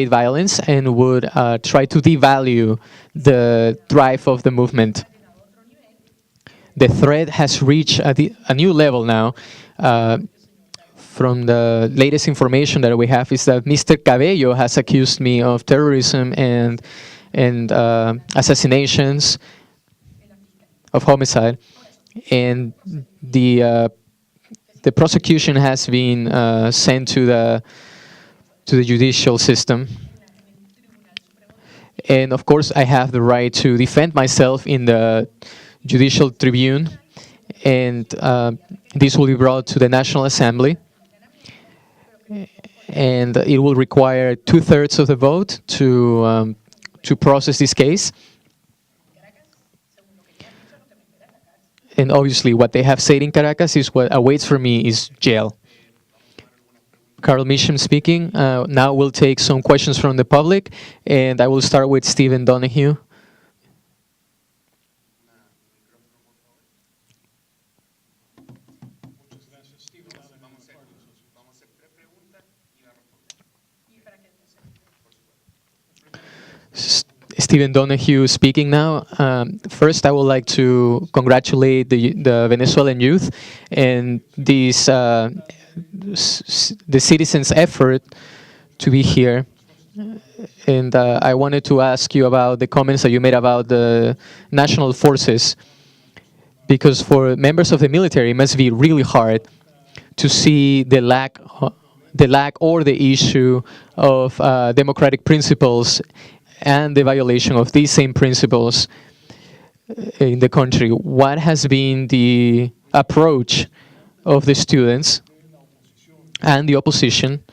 violence and would try to devalue the drive of the movement. The threat has reached a new level now. From the latest information that we have is that Mr. Cabello has accused me of terrorism and assassinations, of homicide, and the prosecution has been sent to the judicial system. And of course, I have the right to defend myself in the judicial tribune, and this will be brought to the National Assembly. And it will require 2/3 of the vote to process this case. And obviously, what they have said in Caracas is what awaits for me is jail. Carl Meacham speaking. Now we'll take some questions from the public, and I will start with Stephen Donahue. Stephen Donahue speaking now. First, I would like to congratulate the Venezuelan youth and the citizens' effort to be here. And I wanted to ask you about the comments that you made about the national forces, because for members of the military, it must be really hard to see the lack or the issue of democratic principles and the violation of these same principles in the country. What has been the approach of the students and the opposition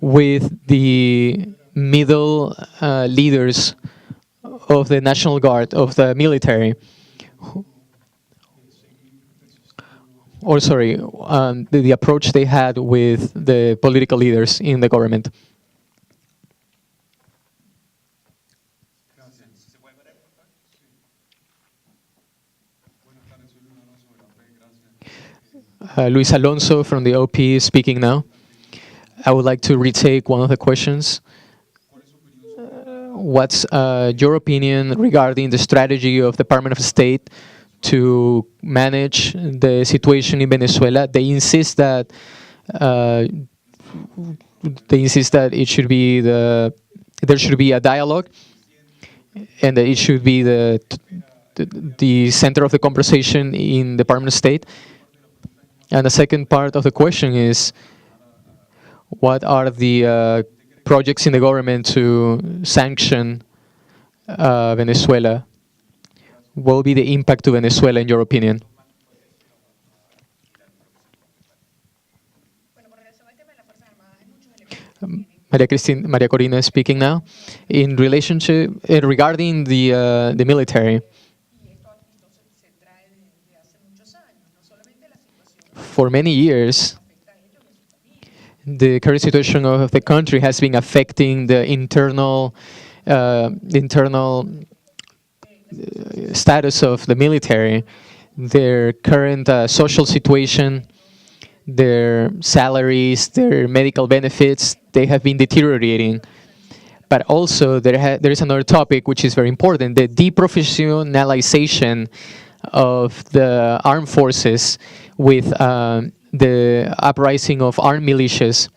with the middle leaders of the National Guard, of the military? Or sorry, the approach they had with the political leaders in the government? Luis Alonso from the OP is speaking now. I would like to retake one of the questions. What's your opinion regarding the strategy of the Department of State to manage the situation in Venezuela? They insist that it should be there should be a dialogue, and that it should be the center of the conversation in the Department of State. And the second part of the question is, what are the projects in the government to sanction Venezuela? What will be the impact to Venezuela, in your opinion? Maria Corina is speaking now. In relationship, regarding the military, for many years, the current situation of the country has been affecting the internal status of the military, their current social situation, their salaries, their medical benefits, they have been deteriorating. But also there is another topic which is very important, the deprofessionalization of the armed forces with the uprising of armed militias.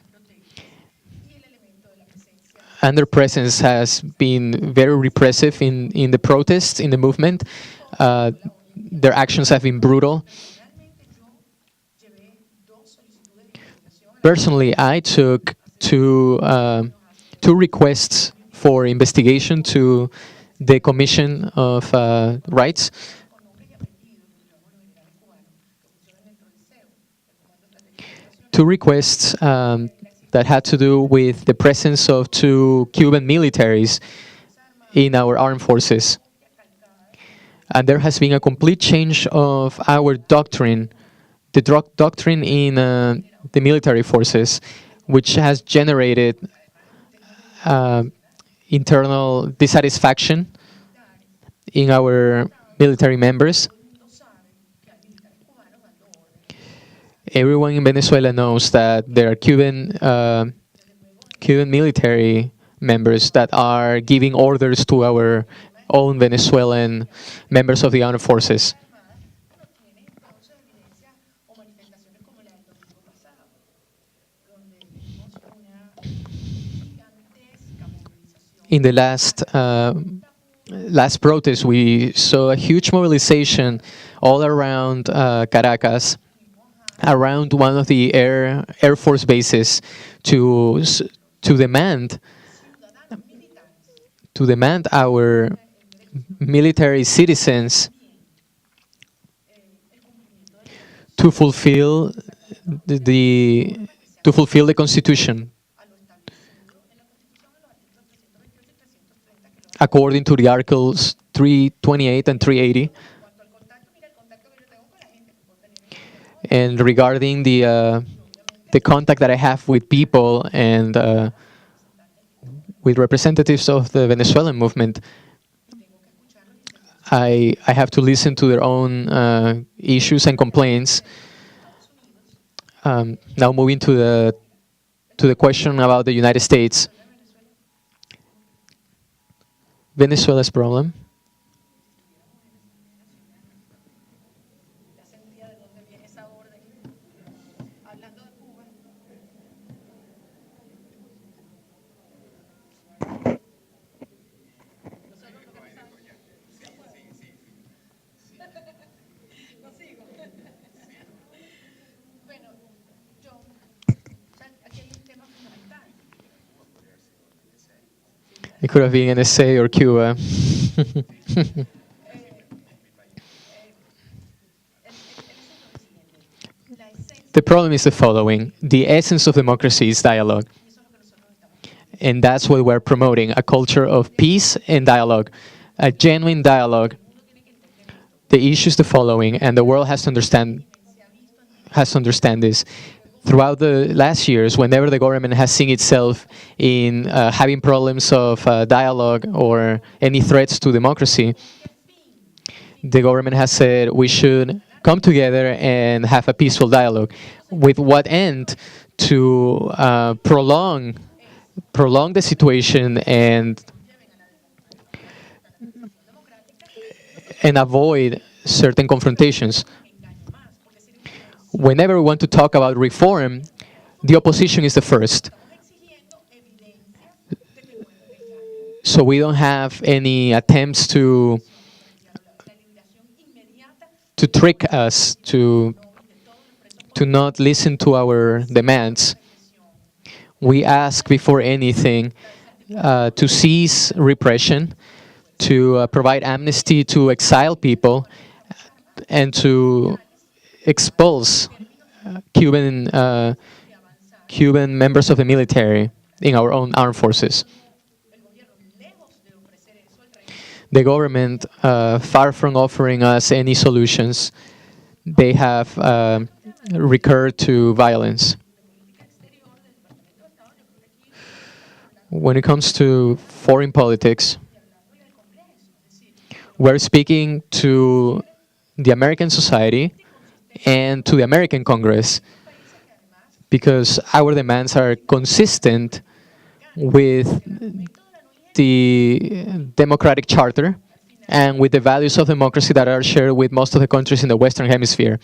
And their presence has been very repressive in the protests, in the movement. Their actions have been brutal. Personally, I took two requests for investigation to the Commission of Rights. Two requests that had to do with the presence of two Cuban militaries in our armed forces. And there has been a complete change of our doctrine, the doctrine in the military forces, which has generated internal dissatisfaction in our military members. Everyone in Venezuela knows that there are Cuban military members that are giving orders to our own Venezuelan members of the armed forces. In the last protest, we saw a huge mobilization all around Caracas, around one of the Air Force bases, to demand our military citizens to fulfill the Constitution according to the Articles 328 and 380. And regarding the contact that I have with people and with representatives of the Venezuelan movement, I have to listen to their own issues and complaints. Now moving to the question about the United States. Venezuela's problem. It could have been NSA or Cuba. The problem is the following. The essence of democracy is dialogue. And that's what we're promoting, a culture of peace and dialogue, a genuine dialogue. The issue is the following, and the world has to understand this. Throughout the last years, whenever the government has seen itself in having problems of dialogue or any threats to democracy, the government has said we should come together and have a peaceful dialogue. With what end? To prolong the situation and avoid certain confrontations. Whenever we want to talk about reform, the opposition is the first. So we don't have any attempts to trick us, to to not listen to our demands. We ask before anything to cease repression, to provide amnesty to exiled people, and to expulse Cuban members of the military in our own armed forces. The government, far from offering us any solutions, they have recurred to violence. When it comes to foreign politics, we're speaking to the American society and to the American Congress because our demands are consistent with the democratic charter and with the values of democracy that are shared with most of the countries in the Western Hemisphere.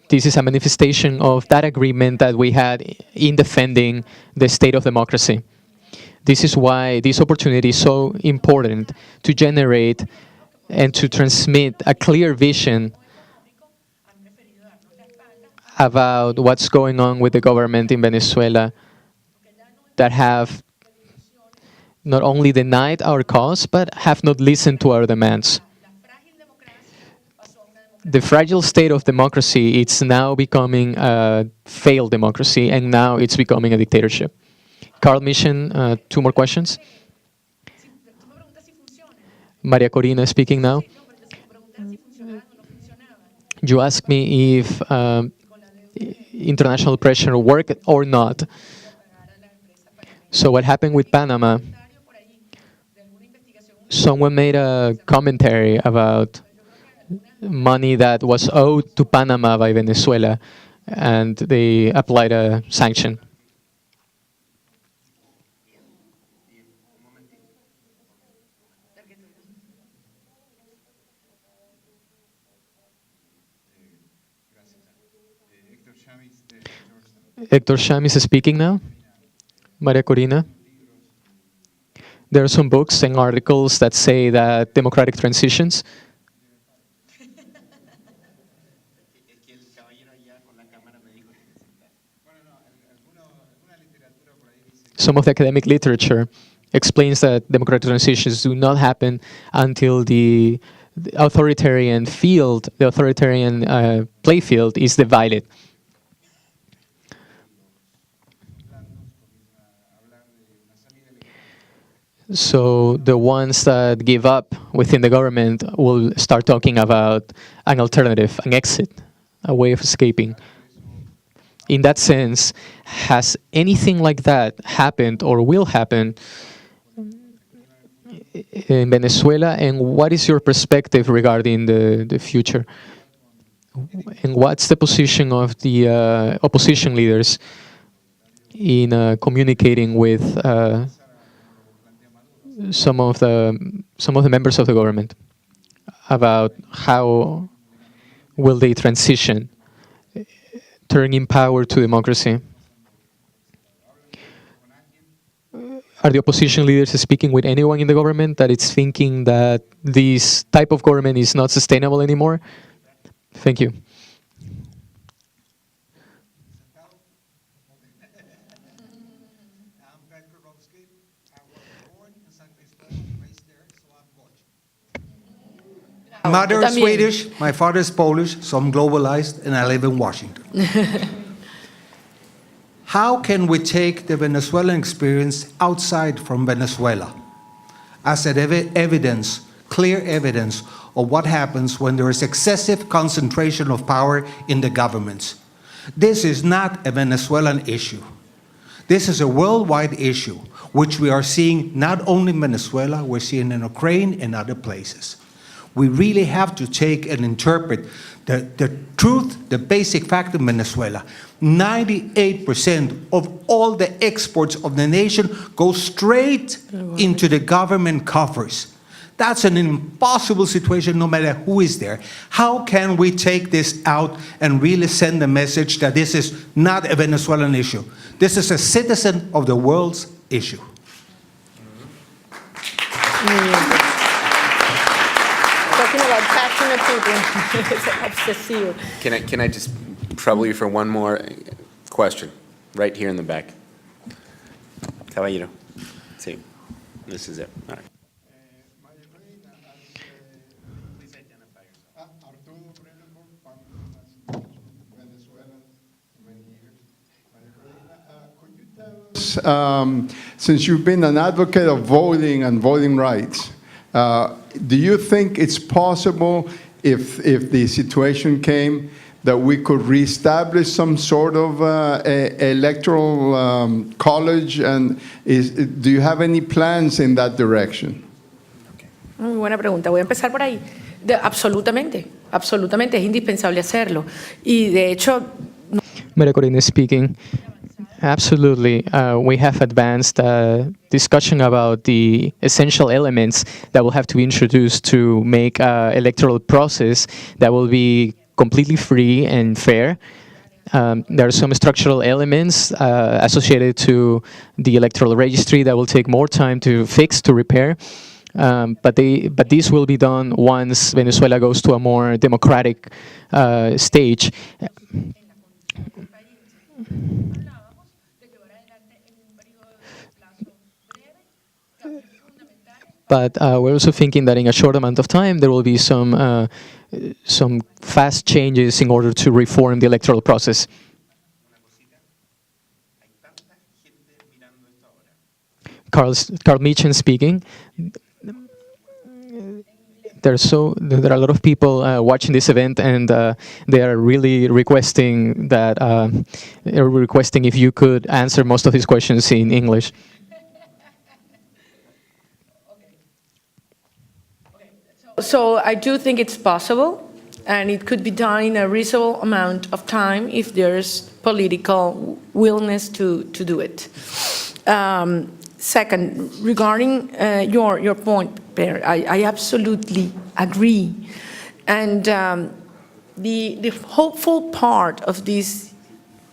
This is a manifestation of that agreement that we had in defending the state of democracy. This is why this opportunity is so important to generate and to transmit a clear vision about what's going on with the government in Venezuela that have not only denied our cause, but have not listened to our demands. The fragile state of democracy, it's now becoming a failed democracy, and now it's becoming a dictatorship. Carl Mission, 2 more questions. Maria Corina speaking now. You asked me if international pressure worked or not. So what happened with Panama? Someone made a commentary about money that was owed to Panama by Venezuela, and they applied a sanction. Hector Cham is speaking now. Maria Corina. There are some books and articles that say that democratic transitions some of the academic literature explains that democratic transitions do not happen until the authoritarian field, the authoritarian playfield is divided. So the ones that give up within the government will start talking about an alternative, an exit, a way of escaping. In that sense, has anything like that happened or will happen in Venezuela, and what is your perspective regarding the future? And what's the position of the opposition leaders in communicating with some of the members of the government about how will they transition, turning power to democracy? Are the opposition leaders speaking with anyone in the government that it's thinking that this type of government is not sustainable anymore? Thank you. My mother is También. Swedish, my father is Polish, so I'm globalized, and I live in Washington. How can we take the Venezuelan experience outside from Venezuela as an evidence, clear evidence of what happens when there is excessive concentration of power in the governments? This is not a Venezuelan issue. This is a worldwide issue, which we are seeing not only in Venezuela, we're seeing in Ukraine and other places. We really have to take and interpret the truth, the basic fact in Venezuela. 98% of all the exports of the nation go straight into the government coffers. That's an impossible situation no matter who is there. How can we take this out and really send a message that this is not a Venezuelan issue? This is a citizen of the world's issue. Talking about passionate people, it's obsessive. Can I just trouble you for one more question? Right here in the back. Caballero. Sí. This is it. All right. Since you've been an advocate of voting and voting rights, do you think it's possible, if the situation came, that we could reestablish some sort of electoral college? And do you have any plans in that direction? Muy buena pregunta. Voy a empezar por ahí. Absolutamente, absolutamente es indispensable hacerlo. Y de hecho, Maria Corina speaking. Absolutely. We have advanced discussion about the essential elements that will have to be introduced to make an electoral process that will be completely free and fair. There are some structural elements associated to the electoral registry that will take more time to fix, to repair. But this will be done once Venezuela goes to a more democratic stage. But we're also thinking that in a short amount of time there will be some fast changes in order to reform the electoral process. Carl Meechan speaking. There are a lot of people watching this event, and they are really requesting if you could answer most of these questions in English. So I do think it's possible, and it could be done in a reasonable amount of time if there's political willingness to do it. Second, regarding your point, Per, I absolutely agree. And the hopeful part of this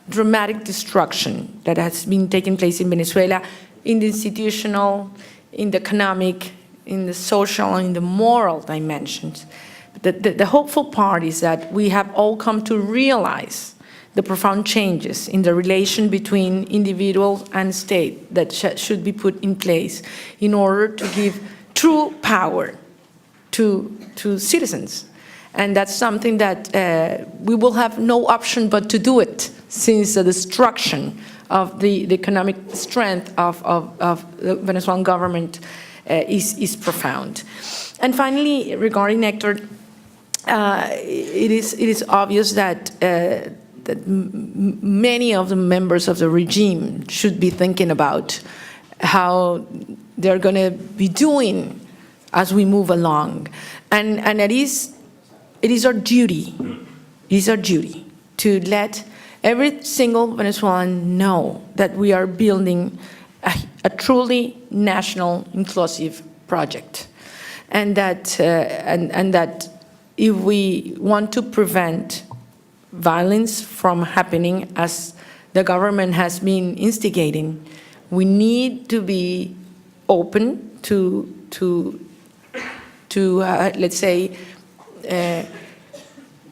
dramatic destruction that has been taking place in Venezuela, in the institutional, in the economic, in the social, in the moral dimensions. The hopeful part is that we have all come to realize the profound changes in the relation between individuals and state that should be put in place in order to give true power to citizens. And that's something that we will have no option but to do it, since the destruction of the economic strength of the Venezuelan government is profound. And finally, regarding Hector, it is obvious that many of the members of the regime should be thinking about how they're going to be doing as we move along. And it is our duty, to let every single Venezuelan know that we are building a truly national inclusive project. And that if we want to prevent violence from happening as the government has been instigating, we need to be open to let's say,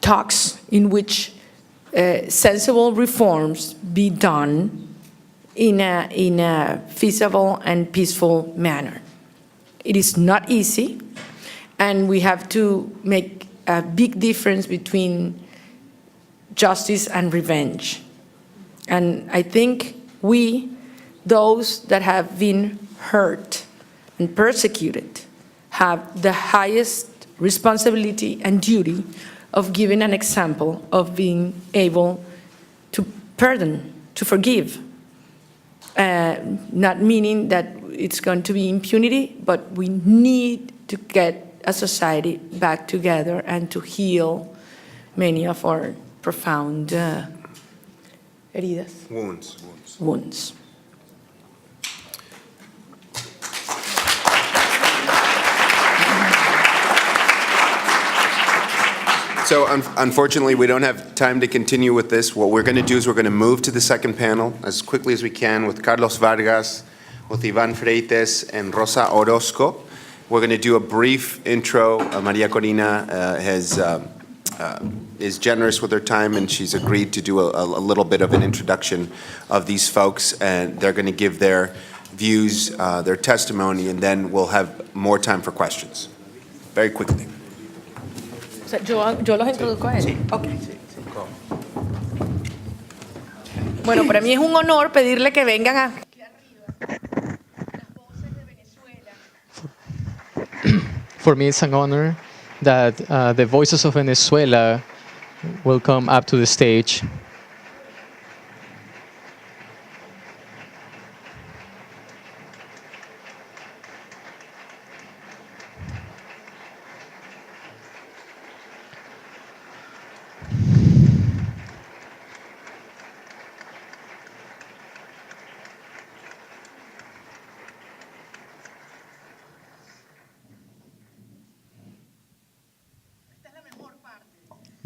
talks in which sensible reforms be done in a feasible and peaceful manner. It is not easy, and we have to make a big difference between justice and revenge. And I think we, those that have been hurt and persecuted, have the highest responsibility and duty of giving an example of being able to pardon, to forgive. Not meaning that it's going to be impunity, but we need to get a society back together and to heal many of our profound heridas. Wounds. So unfortunately, we don't have time to continue with this. What we're going to do is we're going to move to the second panel as quickly as we can with Carlos Vargas, with Ivan Freites, and Rosa Orozco. We're going to do a brief intro. Maria Corina is generous with her time, and she's agreed to do a little bit of an introduction of these folks, and they're going to give their views, their testimony, and then we'll have more time for questions. Very quickly. O sea, yo los introduzco a él. Okay. Bueno, para mí es un honor pedirle que vengan a... For me, it's an honor that the voices of Venezuela will come up to the stage.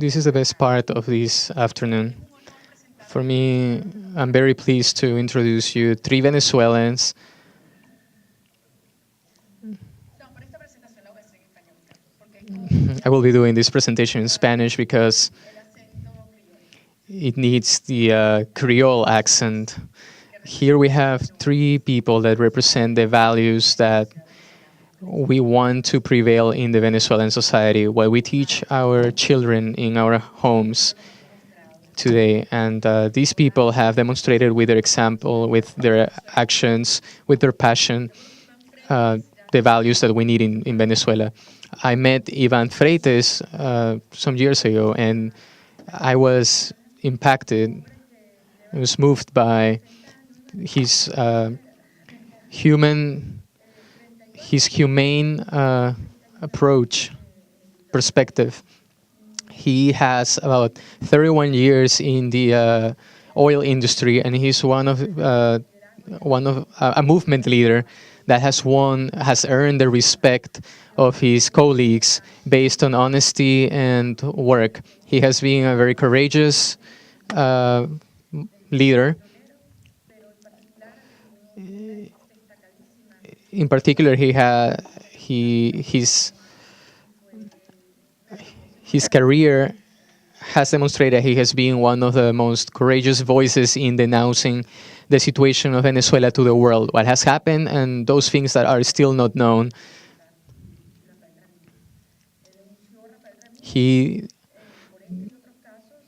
This is the best part of this afternoon. For me, I'm very pleased to introduce you three Venezuelans. I will be doing this presentation in Spanish because it needs the Creole accent. Here we have three people that represent the values that we want to prevail in the Venezuelan society, what we teach our children in our homes today. And these people have demonstrated with their example, with their actions, with their passion, the values that we need in Venezuela. I met Ivan Freites some years ago, and I was impacted. I was moved by his humane approach, perspective. He has about 31 years in the oil industry, and he's one of a movement leader that has earned the respect of his colleagues based on honesty and work. He has been a very courageous leader. In particular, his career has demonstrated he has been one of the most courageous voices in denouncing the situation of Venezuela to the world, what has happened and those things that are still not known. He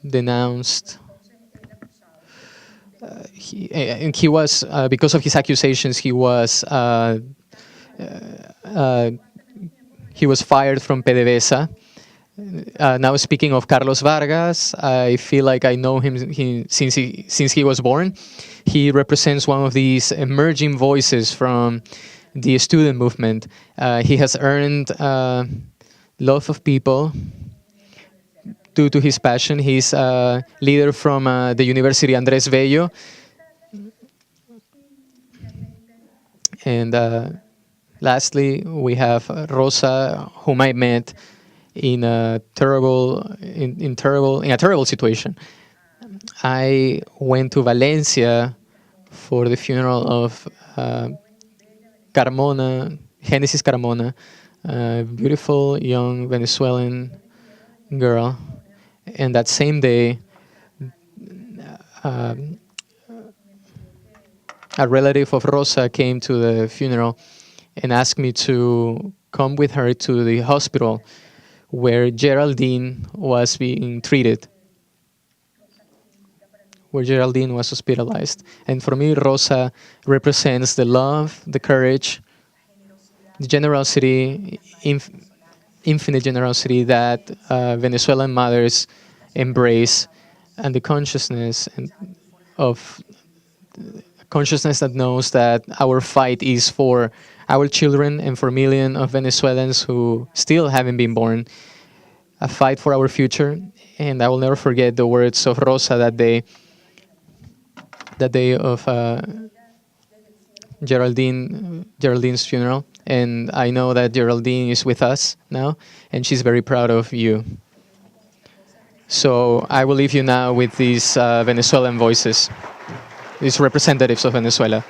denounced he was because of his accusations he was fired from PDVSA. Now speaking of Carlos Vargas, I feel like I know him since he was born. He represents one of these emerging voices from the student movement. He has earned love of people due to his passion. He's a leader from the University Andrés Bello. And lastly, we have Rosa, whom I met in a terrible situation. I went to Valencia for the funeral of Carmona, Genesis Carmona, a beautiful young Venezuelan girl. And that same day, a relative of Rosa came to the funeral and asked me to come with her to the hospital where Geraldine was being treated, where Geraldine was hospitalized. And for me, Rosa represents the love, the courage, the generosity, infinite generosity that Venezuelan mothers embrace, and the consciousness that knows that our fight is for our children and for millions of Venezuelans who still haven't been born, a fight for our future. And I will never forget the words of Rosa that day of Geraldine's funeral. And I know that Geraldine is with us now, and she's very proud of you. So I will leave you now with these Venezuelan voices, these representatives of Venezuela.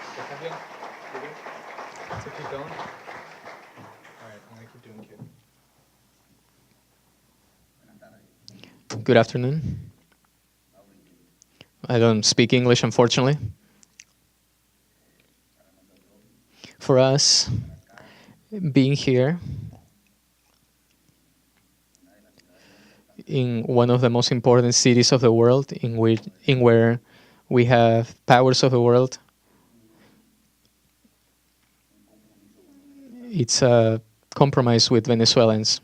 Good afternoon. I don't speak English, unfortunately. For us, being here in one of the most important cities of the world, in where we have powers of the world, it's a compromise with Venezuelans.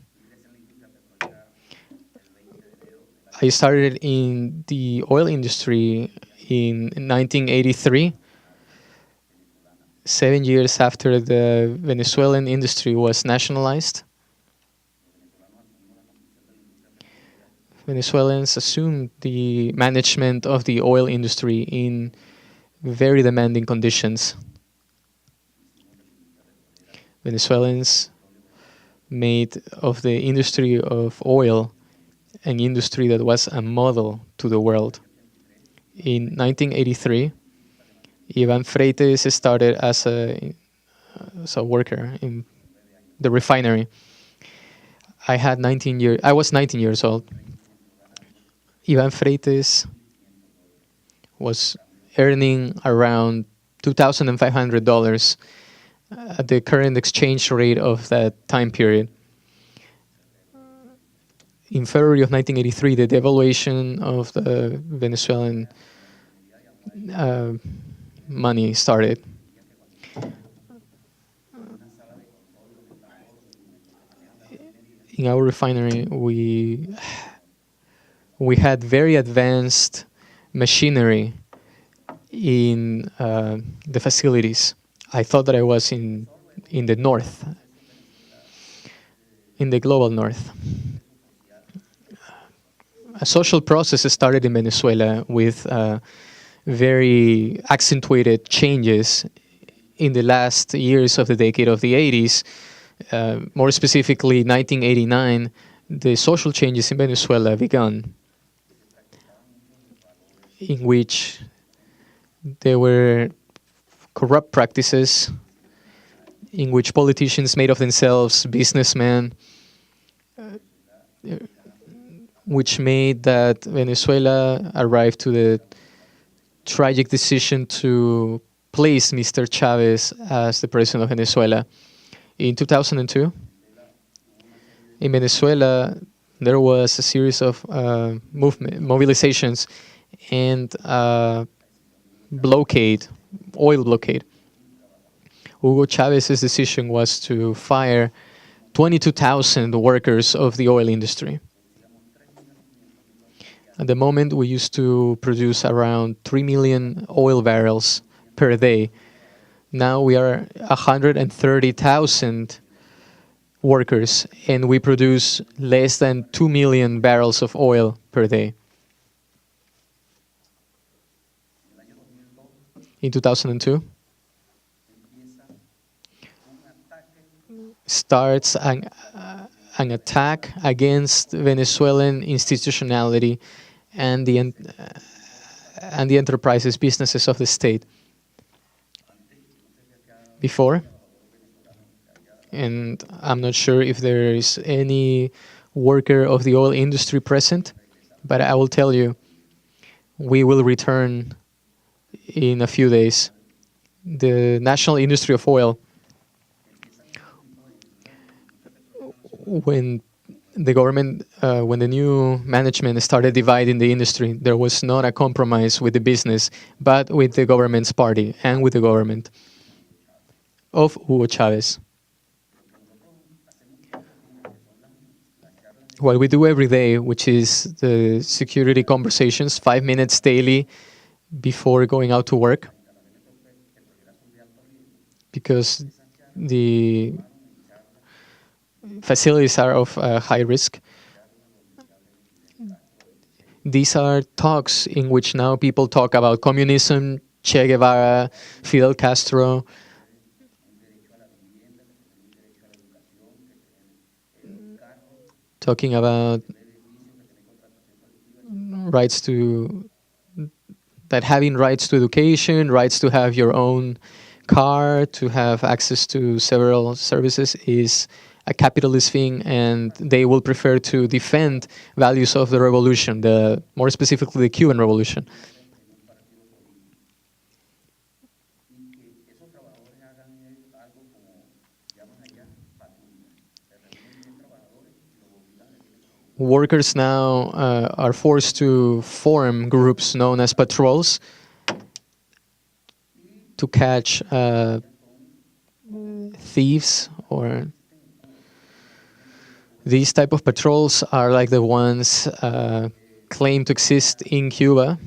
I started in the oil industry in 1983, 7 years after the Venezuelan industry was nationalized. Venezuelans assumed the management of the oil industry in very demanding conditions. Venezuelans made of the industry of oil an industry that was a model to the world. In 1983, Ivan Freites started as a worker in the refinery. I was 19 years old. Ivan Freites was earning around $2,500 at the current exchange rate of that time period. In February of 1983, the devaluation of the Venezuelan money started. In our refinery, we had very advanced machinery in the facilities. I thought that I was in the north, in the global north. A social process started in Venezuela with very accentuated changes in the last years of the decade of the 80s. More specifically, 1989, the social changes in Venezuela began, in which there were corrupt practices, in which politicians made of themselves businessmen, which made that Venezuela arrive to the tragic decision to place Mr. Chavez as the president of Venezuela. In 2002, in Venezuela, there was a series of mobilizations and oil blockade. Hugo Chavez's decision was to fire 22,000 workers of the oil industry. At the moment, we used to produce around 3 million oil barrels per day. Now we are 130,000 workers, and we produce less than 2 million barrels of oil per day. In 2002, starts an attack against Venezuelan institutionality and the enterprises, businesses of the state. Before, and I'm not sure if there is any worker of the oil industry present, but I will tell you, we will return in a few days. The national industry of oil, when the new management started dividing the industry, there was not a compromise with the business, but with the government's party and with the government of Hugo Chavez. What we do every day, which is the security conversations, 5 minutes daily before going out to work, because the facilities are of high risk. These are talks in which now people talk about communism, Che Guevara, Fidel Castro, talking about having rights to education, rights to have your own car, to have access to several services is a capitalist thing, and they will prefer to defend values of the revolution, more specifically the Cuban Revolution. Workers now are forced to form groups known as patrols to catch thieves, or these type of patrols are like the ones claimed to exist in Cuba.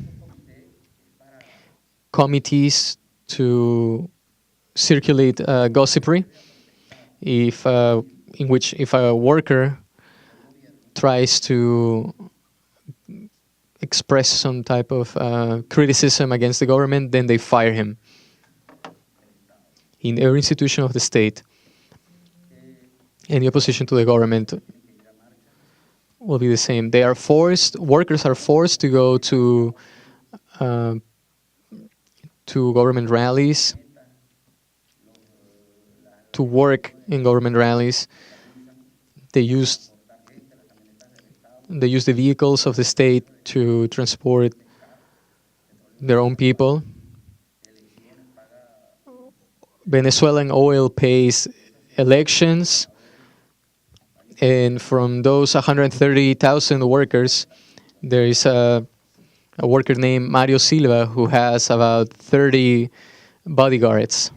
Committees to circulate gossipry, in which if a worker tries to express some type of criticism against the government, then they fire him. In every institution of the state, any opposition to the government will be the same. Workers are forced to go to government rallies, to work in government rallies. They use the vehicles of the state to transport their own people. Venezuelan oil pays elections, and from those 130,000 workers, there is a worker named Mario Silva who has about 30 bodyguards.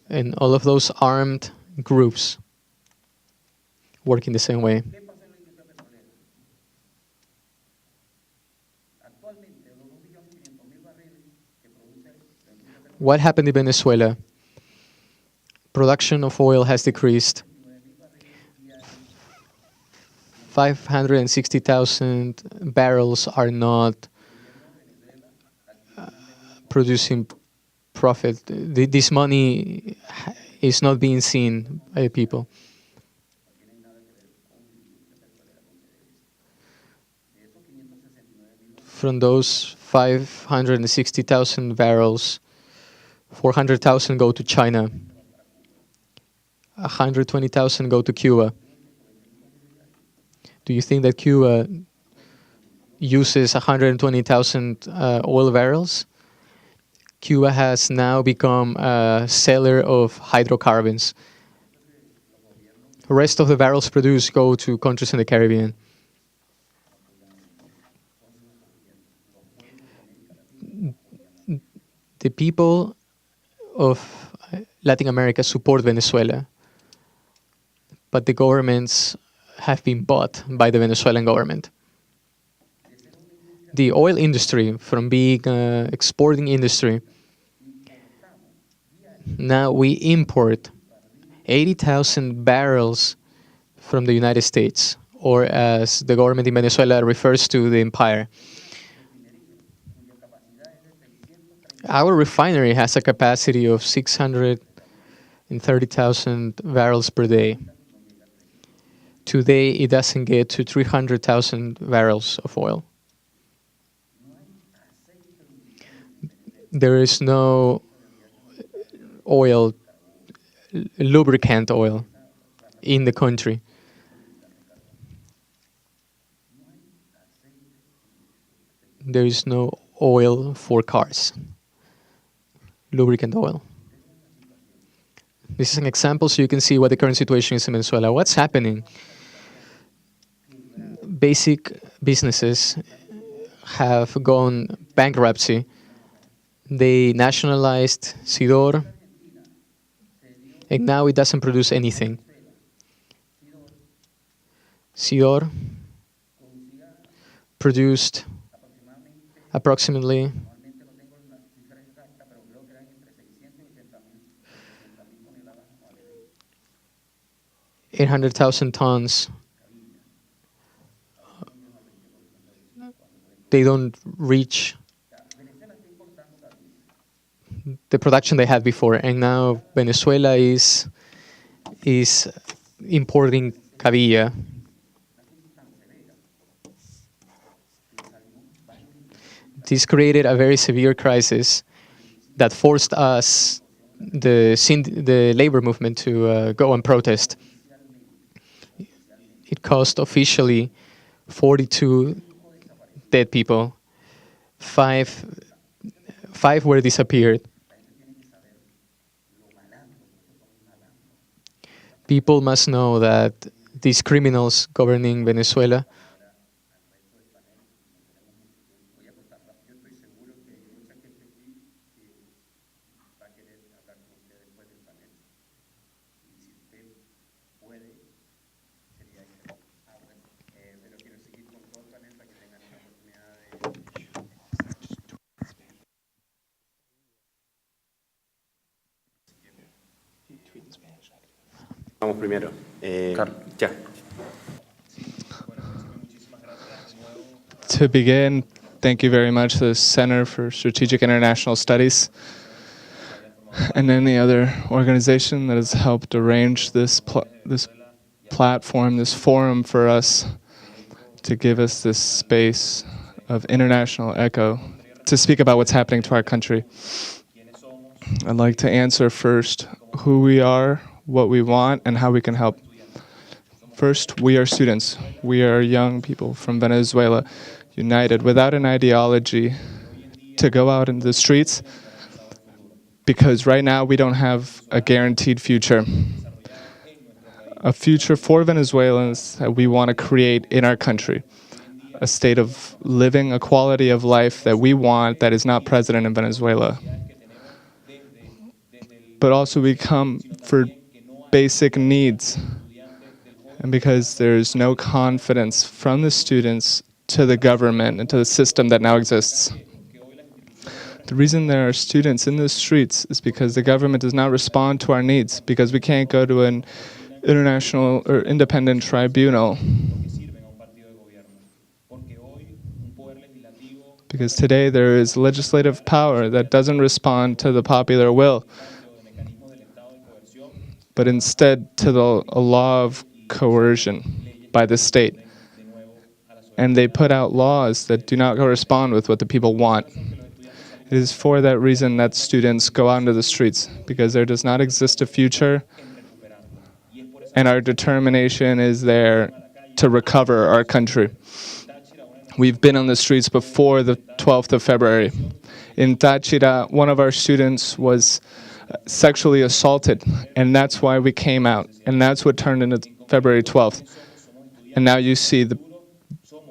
And all of those armed groups work in the same way. What happened in Venezuela? Production of oil has decreased. 560,000 barrels are not producing profit. This money is not being seen by people. From those 560,000 barrels, 400,000 go to China. 120,000 go to Cuba. Do you think that Cuba uses 120,000 oil barrels? Cuba has now become a seller of hydrocarbons. The rest of the barrels produced go to countries in the Caribbean. The people of Latin America support Venezuela, but the governments have been bought by the Venezuelan government. The oil industry, from being an exporting industry, now we import 80,000 barrels from the United States, or as the government in Venezuela refers to, the empire. Our refinery has a capacity of 630,000 barrels per day. Today, it doesn't get to 300,000 barrels of oil. There is no oil, lubricant oil, in the country. There is no oil for cars, lubricant oil. This is an example so you can see what the current situation is in Venezuela. What's happening? Basic businesses have gone bankruptcy. They nationalized Sidor, and now it doesn't produce anything. Sidor produced approximately 800,000 tons. They don't reach the production they had before, and now Venezuela is importing cavilla. This created a very severe crisis that forced us the labor movement to go and protest. It cost officially 42 dead people. Five were disappeared. People must know that these criminals governing Venezuela Vamos primero. Ya. To begin, thank you very much to the Center for Strategic International Studies and any other organization that has helped arrange this platform, this forum for us to give us this space of international echo to speak about what's happening to our country. I'd like to answer first who we are, what we want, and how we can help. First, we are students. We are young people from Venezuela, united without an ideology to go out into the streets, because right now we don't have a guaranteed future. A future for Venezuelans that we want to create in our country. A state of living, a quality of life that we want that is not present in Venezuela. But also we come for basic needs. And because there's no confidence from the students to the government and to the system that now exists. The reason there are students in the streets is because the government does not respond to our needs, because we can't go to an international or independent tribunal. Because today there is legislative power that doesn't respond to the popular will, but instead to a law of coercion by the state. And they put out laws that do not correspond with what the people want. It is for that reason that students go out into the streets, because there does not exist a future, and our determination is there to recover our country. We've been on the streets before the 12th of February. In Táchira, one of our students was sexually assaulted, and that's why we came out, and that's what turned into February 12th. And now you see the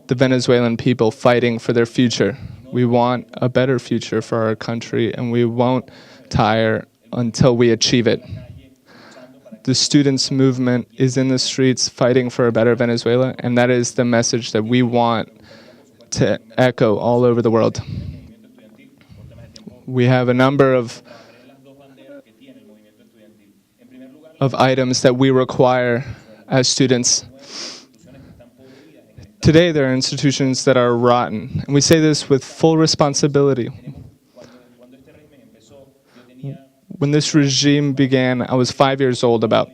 Venezuelan people fighting for their future. We want a better future for our country, and we won't tire until we achieve it. The students' movement is in the streets fighting for a better Venezuela, and that is the message that we want to echo all over the world. We have a number of items that we require as students. Today, there are institutions that are rotten, and we say this with full responsibility. When this regime began, I was 5 years old about.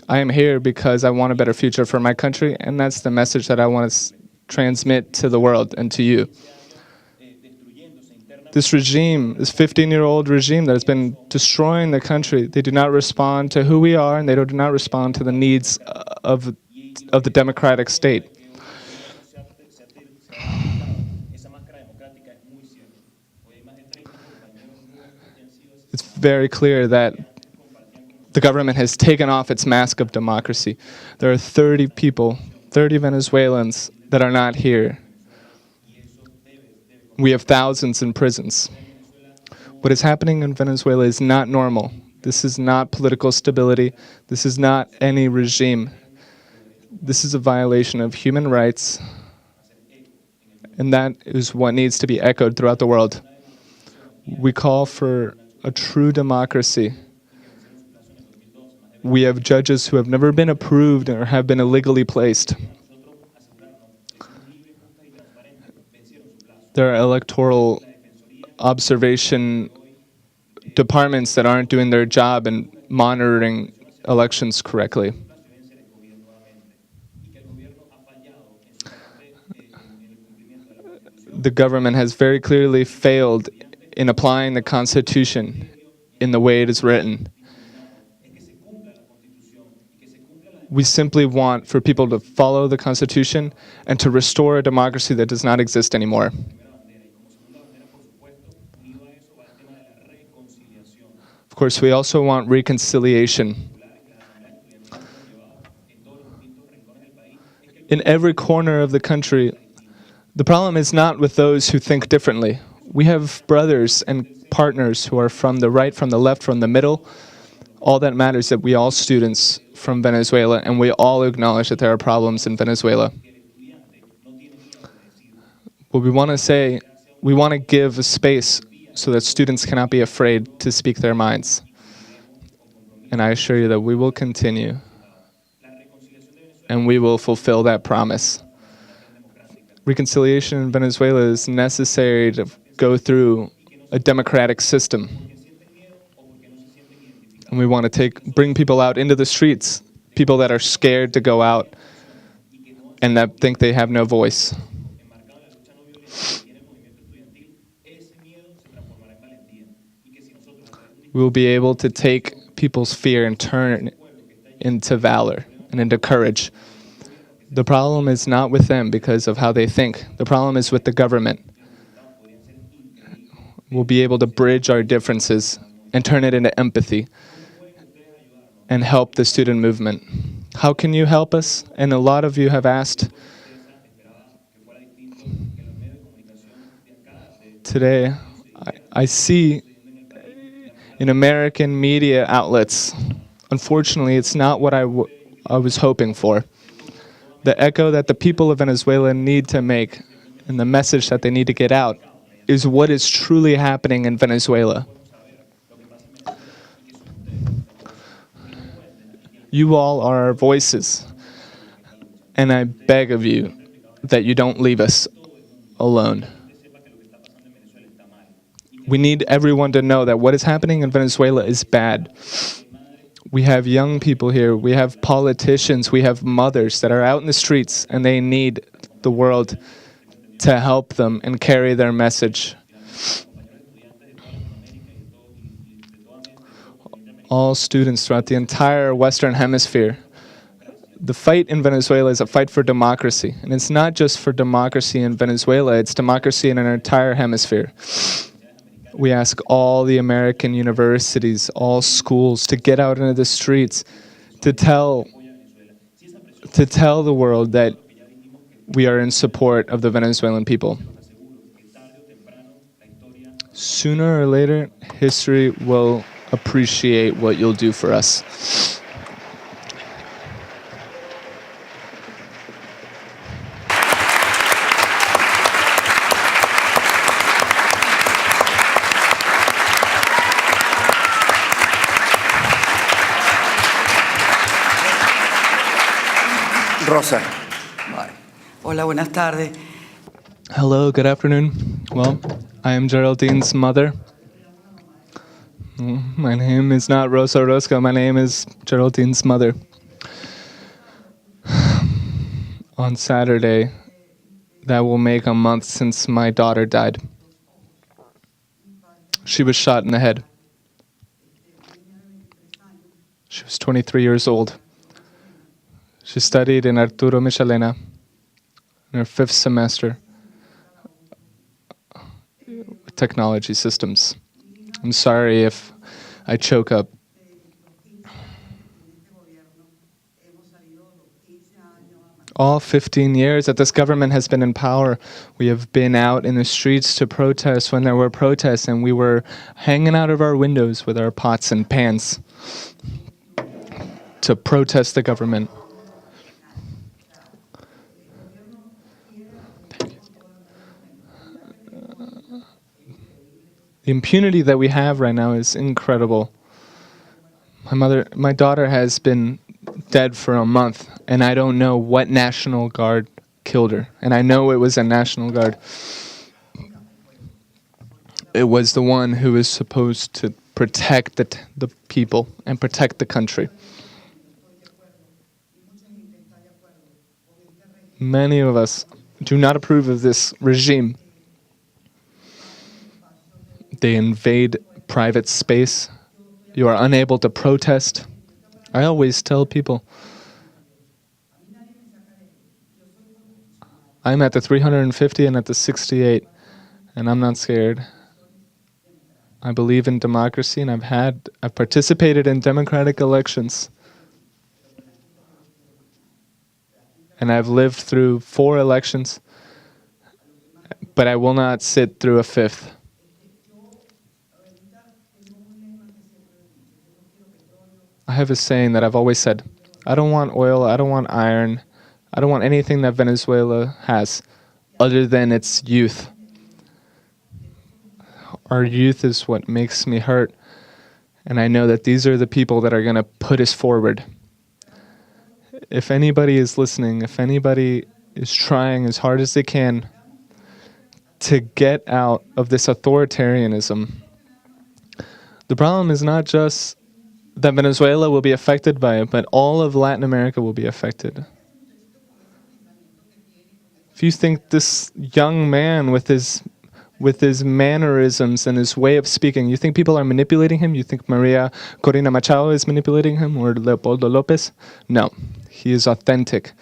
I am here because I want a better future for my country, and that's the message that I want to transmit to the world and to you. This regime, this 15-year-old regime that has been destroying the country, they do not respond to who we are, and they do not respond to the needs of the democratic state. It's very clear that the government has taken off its mask of democracy. There are 30 people, 30 Venezuelans that are not here. We have thousands in prisons. What is happening in Venezuela is not normal. This is not political stability. This is not any regime. This is a violation of human rights, and that is what needs to be echoed throughout the world. We call for a true democracy. We have judges who have never been approved or have been illegally placed. There are electoral observation departments that aren't doing their job and monitoring elections correctly. The government has very clearly failed in applying the Constitution in the way it is written. We simply want for people to follow the Constitution and to restore a democracy that does not exist anymore. Of course, we also want reconciliation. In every corner of the country, the problem is not with those who think differently. We have brothers and partners who are from the right, from the left, from the middle. All that matters is that we all students from Venezuela, and we all acknowledge that there are problems in Venezuela. What we want to say, we want to give a space so that students cannot be afraid to speak their minds. And I assure you that we will continue, and we will fulfill that promise. Reconciliation in Venezuela is necessary to go through a democratic system. And we want to bring people out into the streets, people that are scared to go out and that think they have no voice. We will be able to take people's fear and turn it into valor and into courage. The problem is not with them because of how they think. The problem is with the government. We'll be able to bridge our differences and turn it into empathy and help the student movement. How can you help us? And a lot of you have asked. Today, I see in American media outlets, unfortunately, it's not what I was hoping for. The echo that the people of Venezuela need to make and the message that they need to get out is what is truly happening in Venezuela. You all are our voices, and I beg of you that you don't leave us alone. We need everyone to know that what is happening in Venezuela is bad. We have young people here, we have politicians, we have mothers that are out in the streets, and they need the world to help them and carry their message. All students throughout the entire Western Hemisphere, the fight in Venezuela is a fight for democracy. And it's not just for democracy in Venezuela, it's democracy in an entire hemisphere. We ask all the American universities, all schools to get out into the streets to tell the world that we are in support of the Venezuelan people. Sooner or later, history will appreciate what you'll do for us. Rosa. Vale. Hola, buenas tardes. Hello, good afternoon. Well, I am Geraldine's mother. My name is not Rosa Orozco, my name is Geraldine's mother. On Saturday, that will make a month since my daughter died. She was shot in the head. She was 23 years old. She studied in Arturo Michelena in her 5th semester, technology systems. I'm sorry if I choke up. All 15 years that this government has been in power, we have been out in the streets to protest when there were protests, and we were hanging out of our windows with our pots and pans to protest the government. The impunity that we have right now is incredible. My daughter has been dead for a month, and I don't know what National Guard killed her. And I know it was a National Guard. It was the one who was supposed to protect the people and protect the country. Many of us do not approve of this regime. They invade private space. You are unable to protest. I always tell people, I'm at the 350 and at the 68, and I'm not scared. I believe in democracy, and I've participated in democratic elections. And I've lived through 4 elections, but I will not sit through a 5th. I have a saying that I've always said, I don't want oil, I don't want iron, I don't want anything that Venezuela has other than its youth. Our youth is what makes me hurt, and I know that these are the people that are going to put us forward. If anybody is listening, if anybody is trying as hard as they can to get out of this authoritarianism, the problem is not just that Venezuela will be affected by it, but all of Latin America will be affected. If you think this young man with his mannerisms and his way of speaking, you think people are manipulating him? You think Corina Machado is manipulating him, or Leopoldo Lopez? No, he is authentic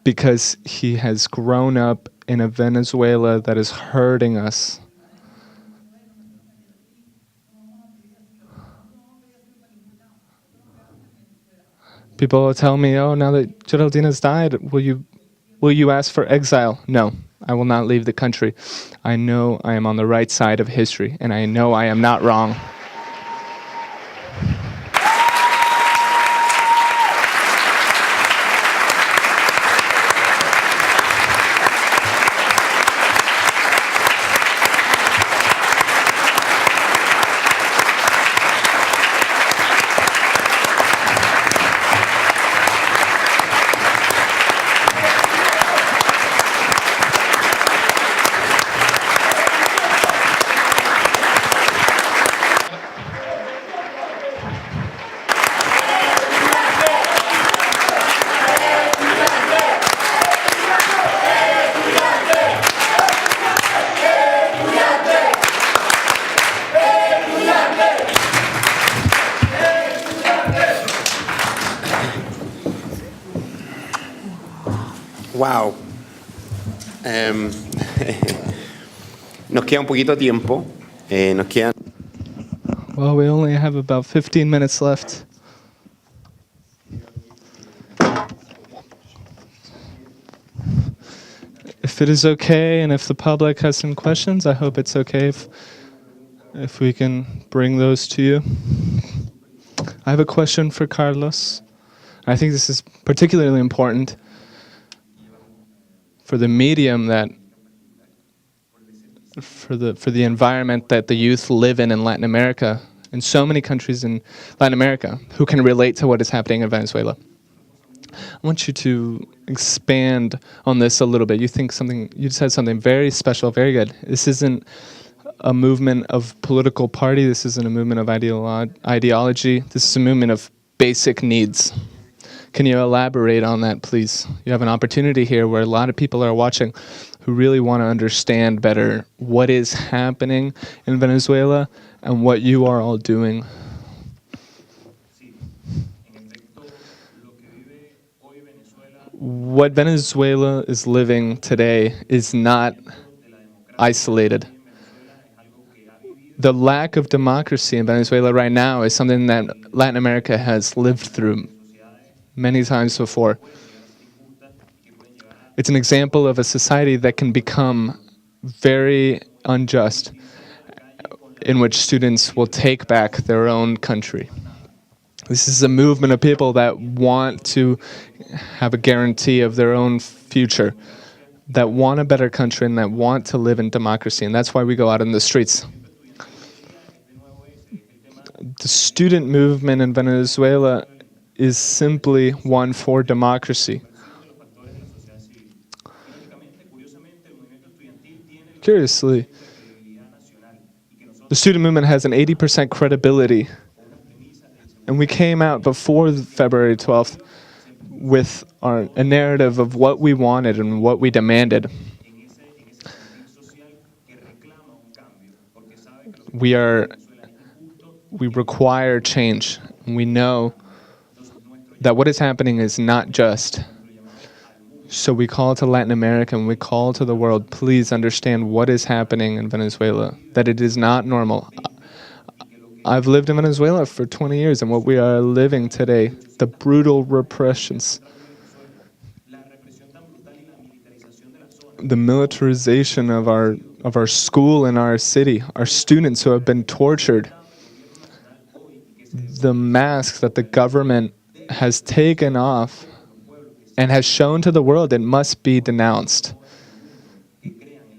because he has grown up in a Venezuela that is hurting us. People will tell me, oh, now that Geraldina's died, will you ask for exile? No, I will not leave the country. I know I am on the right side of history, and I know I am not wrong. Wow. Nos queda un poquito de tiempo. Nos quedan... Well, we only have about 15 minutes left. If it is okay, and if the public has some questions, I hope it's okay if we can bring those to you. I have a question for Carlos. I think this is particularly important for the medium that for the environment that the youth live in Latin America, in so many countries in Latin America, who can relate to what is happening in Venezuela. I want you to expand on this a little bit. You said something very special, very good. This isn't a movement of political party. This isn't a movement of ideology. This is a movement of basic needs. Can you elaborate on that, please? You have an opportunity here where a lot of people are watching who really want to understand better what is happening in Venezuela and what you are all doing. What Venezuela is living today is not isolated. The lack of democracy in Venezuela right now is something that Latin America has lived through many times before. It's an example of a society that can become very unjust, in which students will take back their own country. This is a movement of people that want to have a guarantee of their own future, that want a better country and that want to live in democracy, and that's why we go out in the streets. The student movement in Venezuela is simply one for democracy. Curiously, the student movement has an 80% credibility, and we came out before February 12th with a narrative of what we wanted and what we demanded. we require change. We know that what is happening is not just. So we call to Latin America and we call to the world, please understand what is happening in Venezuela, that it is not normal. I've lived in Venezuela for 20 years, and what we are living today, the brutal repressions, the militarization of our school and our city, our students who have been tortured, the mask that the government has taken off and has shown to the world it must be denounced.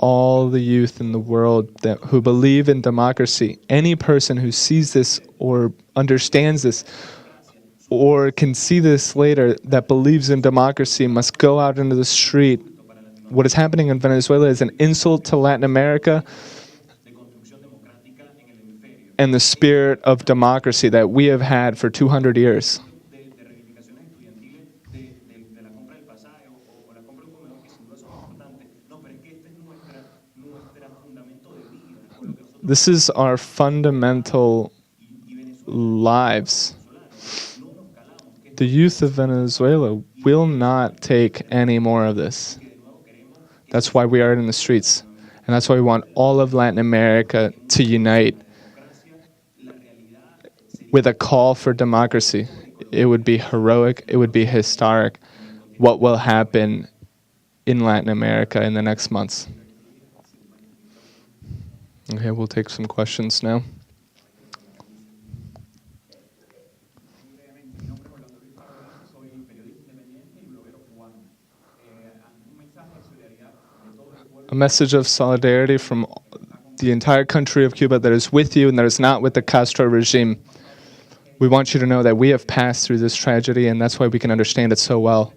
All the youth in the world who believe in democracy, any person who sees this or understands this or can see this later that believes in democracy must go out into the street. What is happening in Venezuela is an insult to Latin America and the spirit of democracy that we have had for 200 years. This is our fundamental lives. The youth of Venezuela will not take any more of this. That's why we are in the streets. And that's why we want all of Latin America to unite with a call for democracy. It would be heroic. It would be historic. What will happen in Latin America in the next months? Okay, we'll take some questions now. A message of solidarity from the entire country of Cuba that is with you and that is not with the Castro regime. We want you to know that we have passed through this tragedy, and that's why we can understand it so well.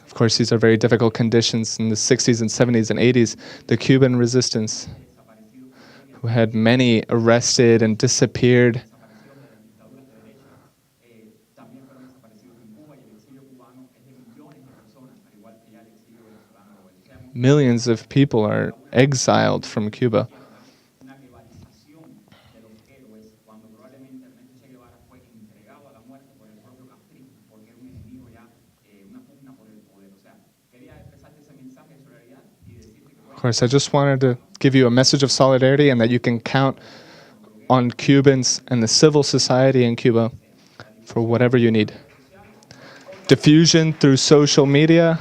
Of course, these are very difficult conditions in the 60s and 70s and 80s. The Cuban resistance, who had many arrested and disappeared. Millions of people are exiled from Cuba. Of course, I just wanted to give you a message of solidarity and that you can count on Cubans and the civil society in Cuba for whatever you need. Diffusion through social media,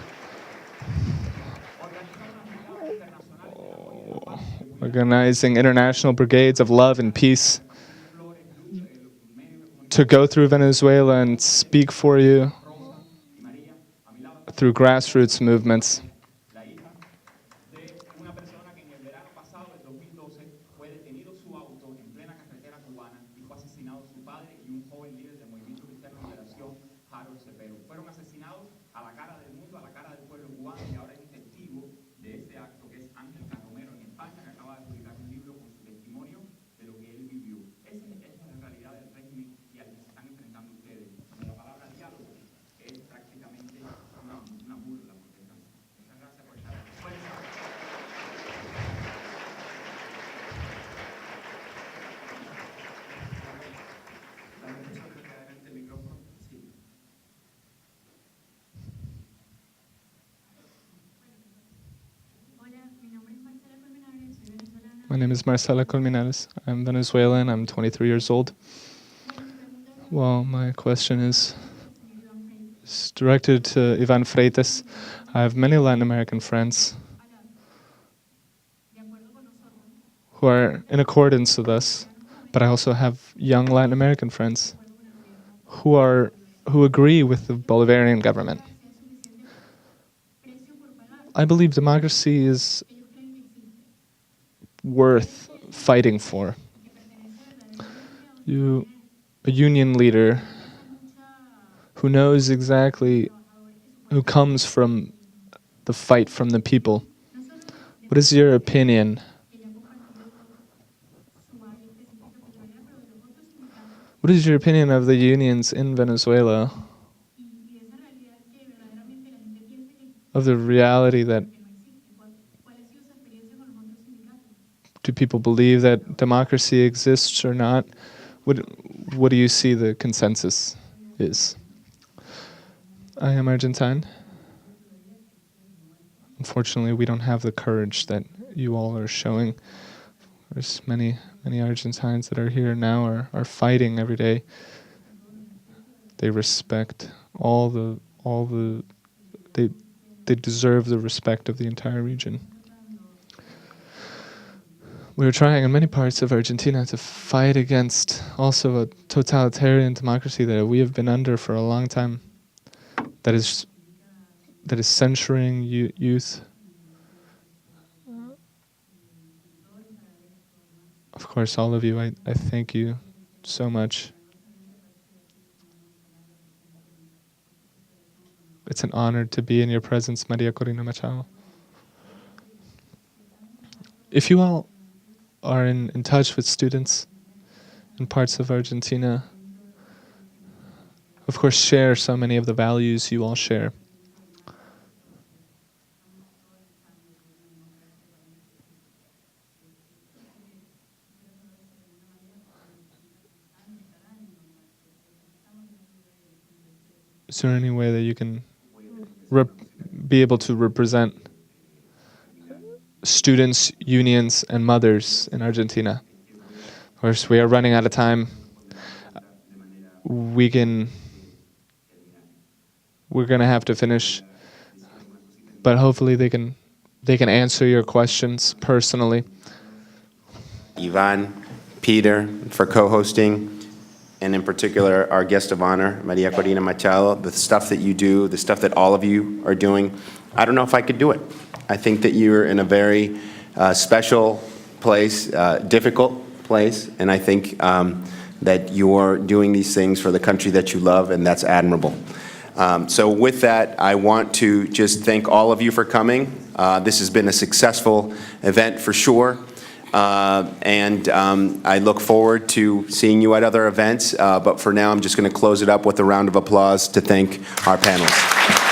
organizing international brigades of love and peace to go through Venezuela and speak for you through grassroots movements. My name is Marcela Colmenares. I'm Venezuelan. I'm 23 years old. Well, my question is directed to Ivan Freitas. I have many Latin American friends who are in accordance with us, but I also have young Latin American friends who agree with the Bolivarian government. I believe democracy is worth fighting for. A union leader who knows exactly, who comes from the fight from the people. What is your opinion? What is your opinion of the unions in Venezuela? Of the reality that do people believe that democracy exists or not? What do you see the consensus is? I am Argentine. Unfortunately, we don't have the courage that you all are showing. There's many Argentines that are here now are fighting every day. They respect they deserve the respect of the entire region. We're trying in many parts of Argentina to fight against also a totalitarian democracy that we have been under for a long time, that is censoring youth. Of course, all of you, I thank you so much. It's an honor to be in your presence, Maria Corina Machado. If you all are in touch with students in parts of Argentina, of course, share so many of the values you all share. Is there any way that you can be able to represent students, unions, and mothers in Argentina? Of course, we are running out of time. We're going to have to finish, but hopefully they can answer your questions personally. Ivan, Peter, for co-hosting, and in particular, our guest of honor, Maria Corina Machado, the stuff that you do, the stuff that all of you are doing. I don't know if I could do it. I think that you're in a very special place, difficult place, and I think that you're doing these things for the country that you love, and that's admirable. So with that, I want to just thank all of you for coming. This has been a successful event for sure. And I look forward to seeing you at other events, but for now I'm just going to close it up with a round of applause to thank our panelists.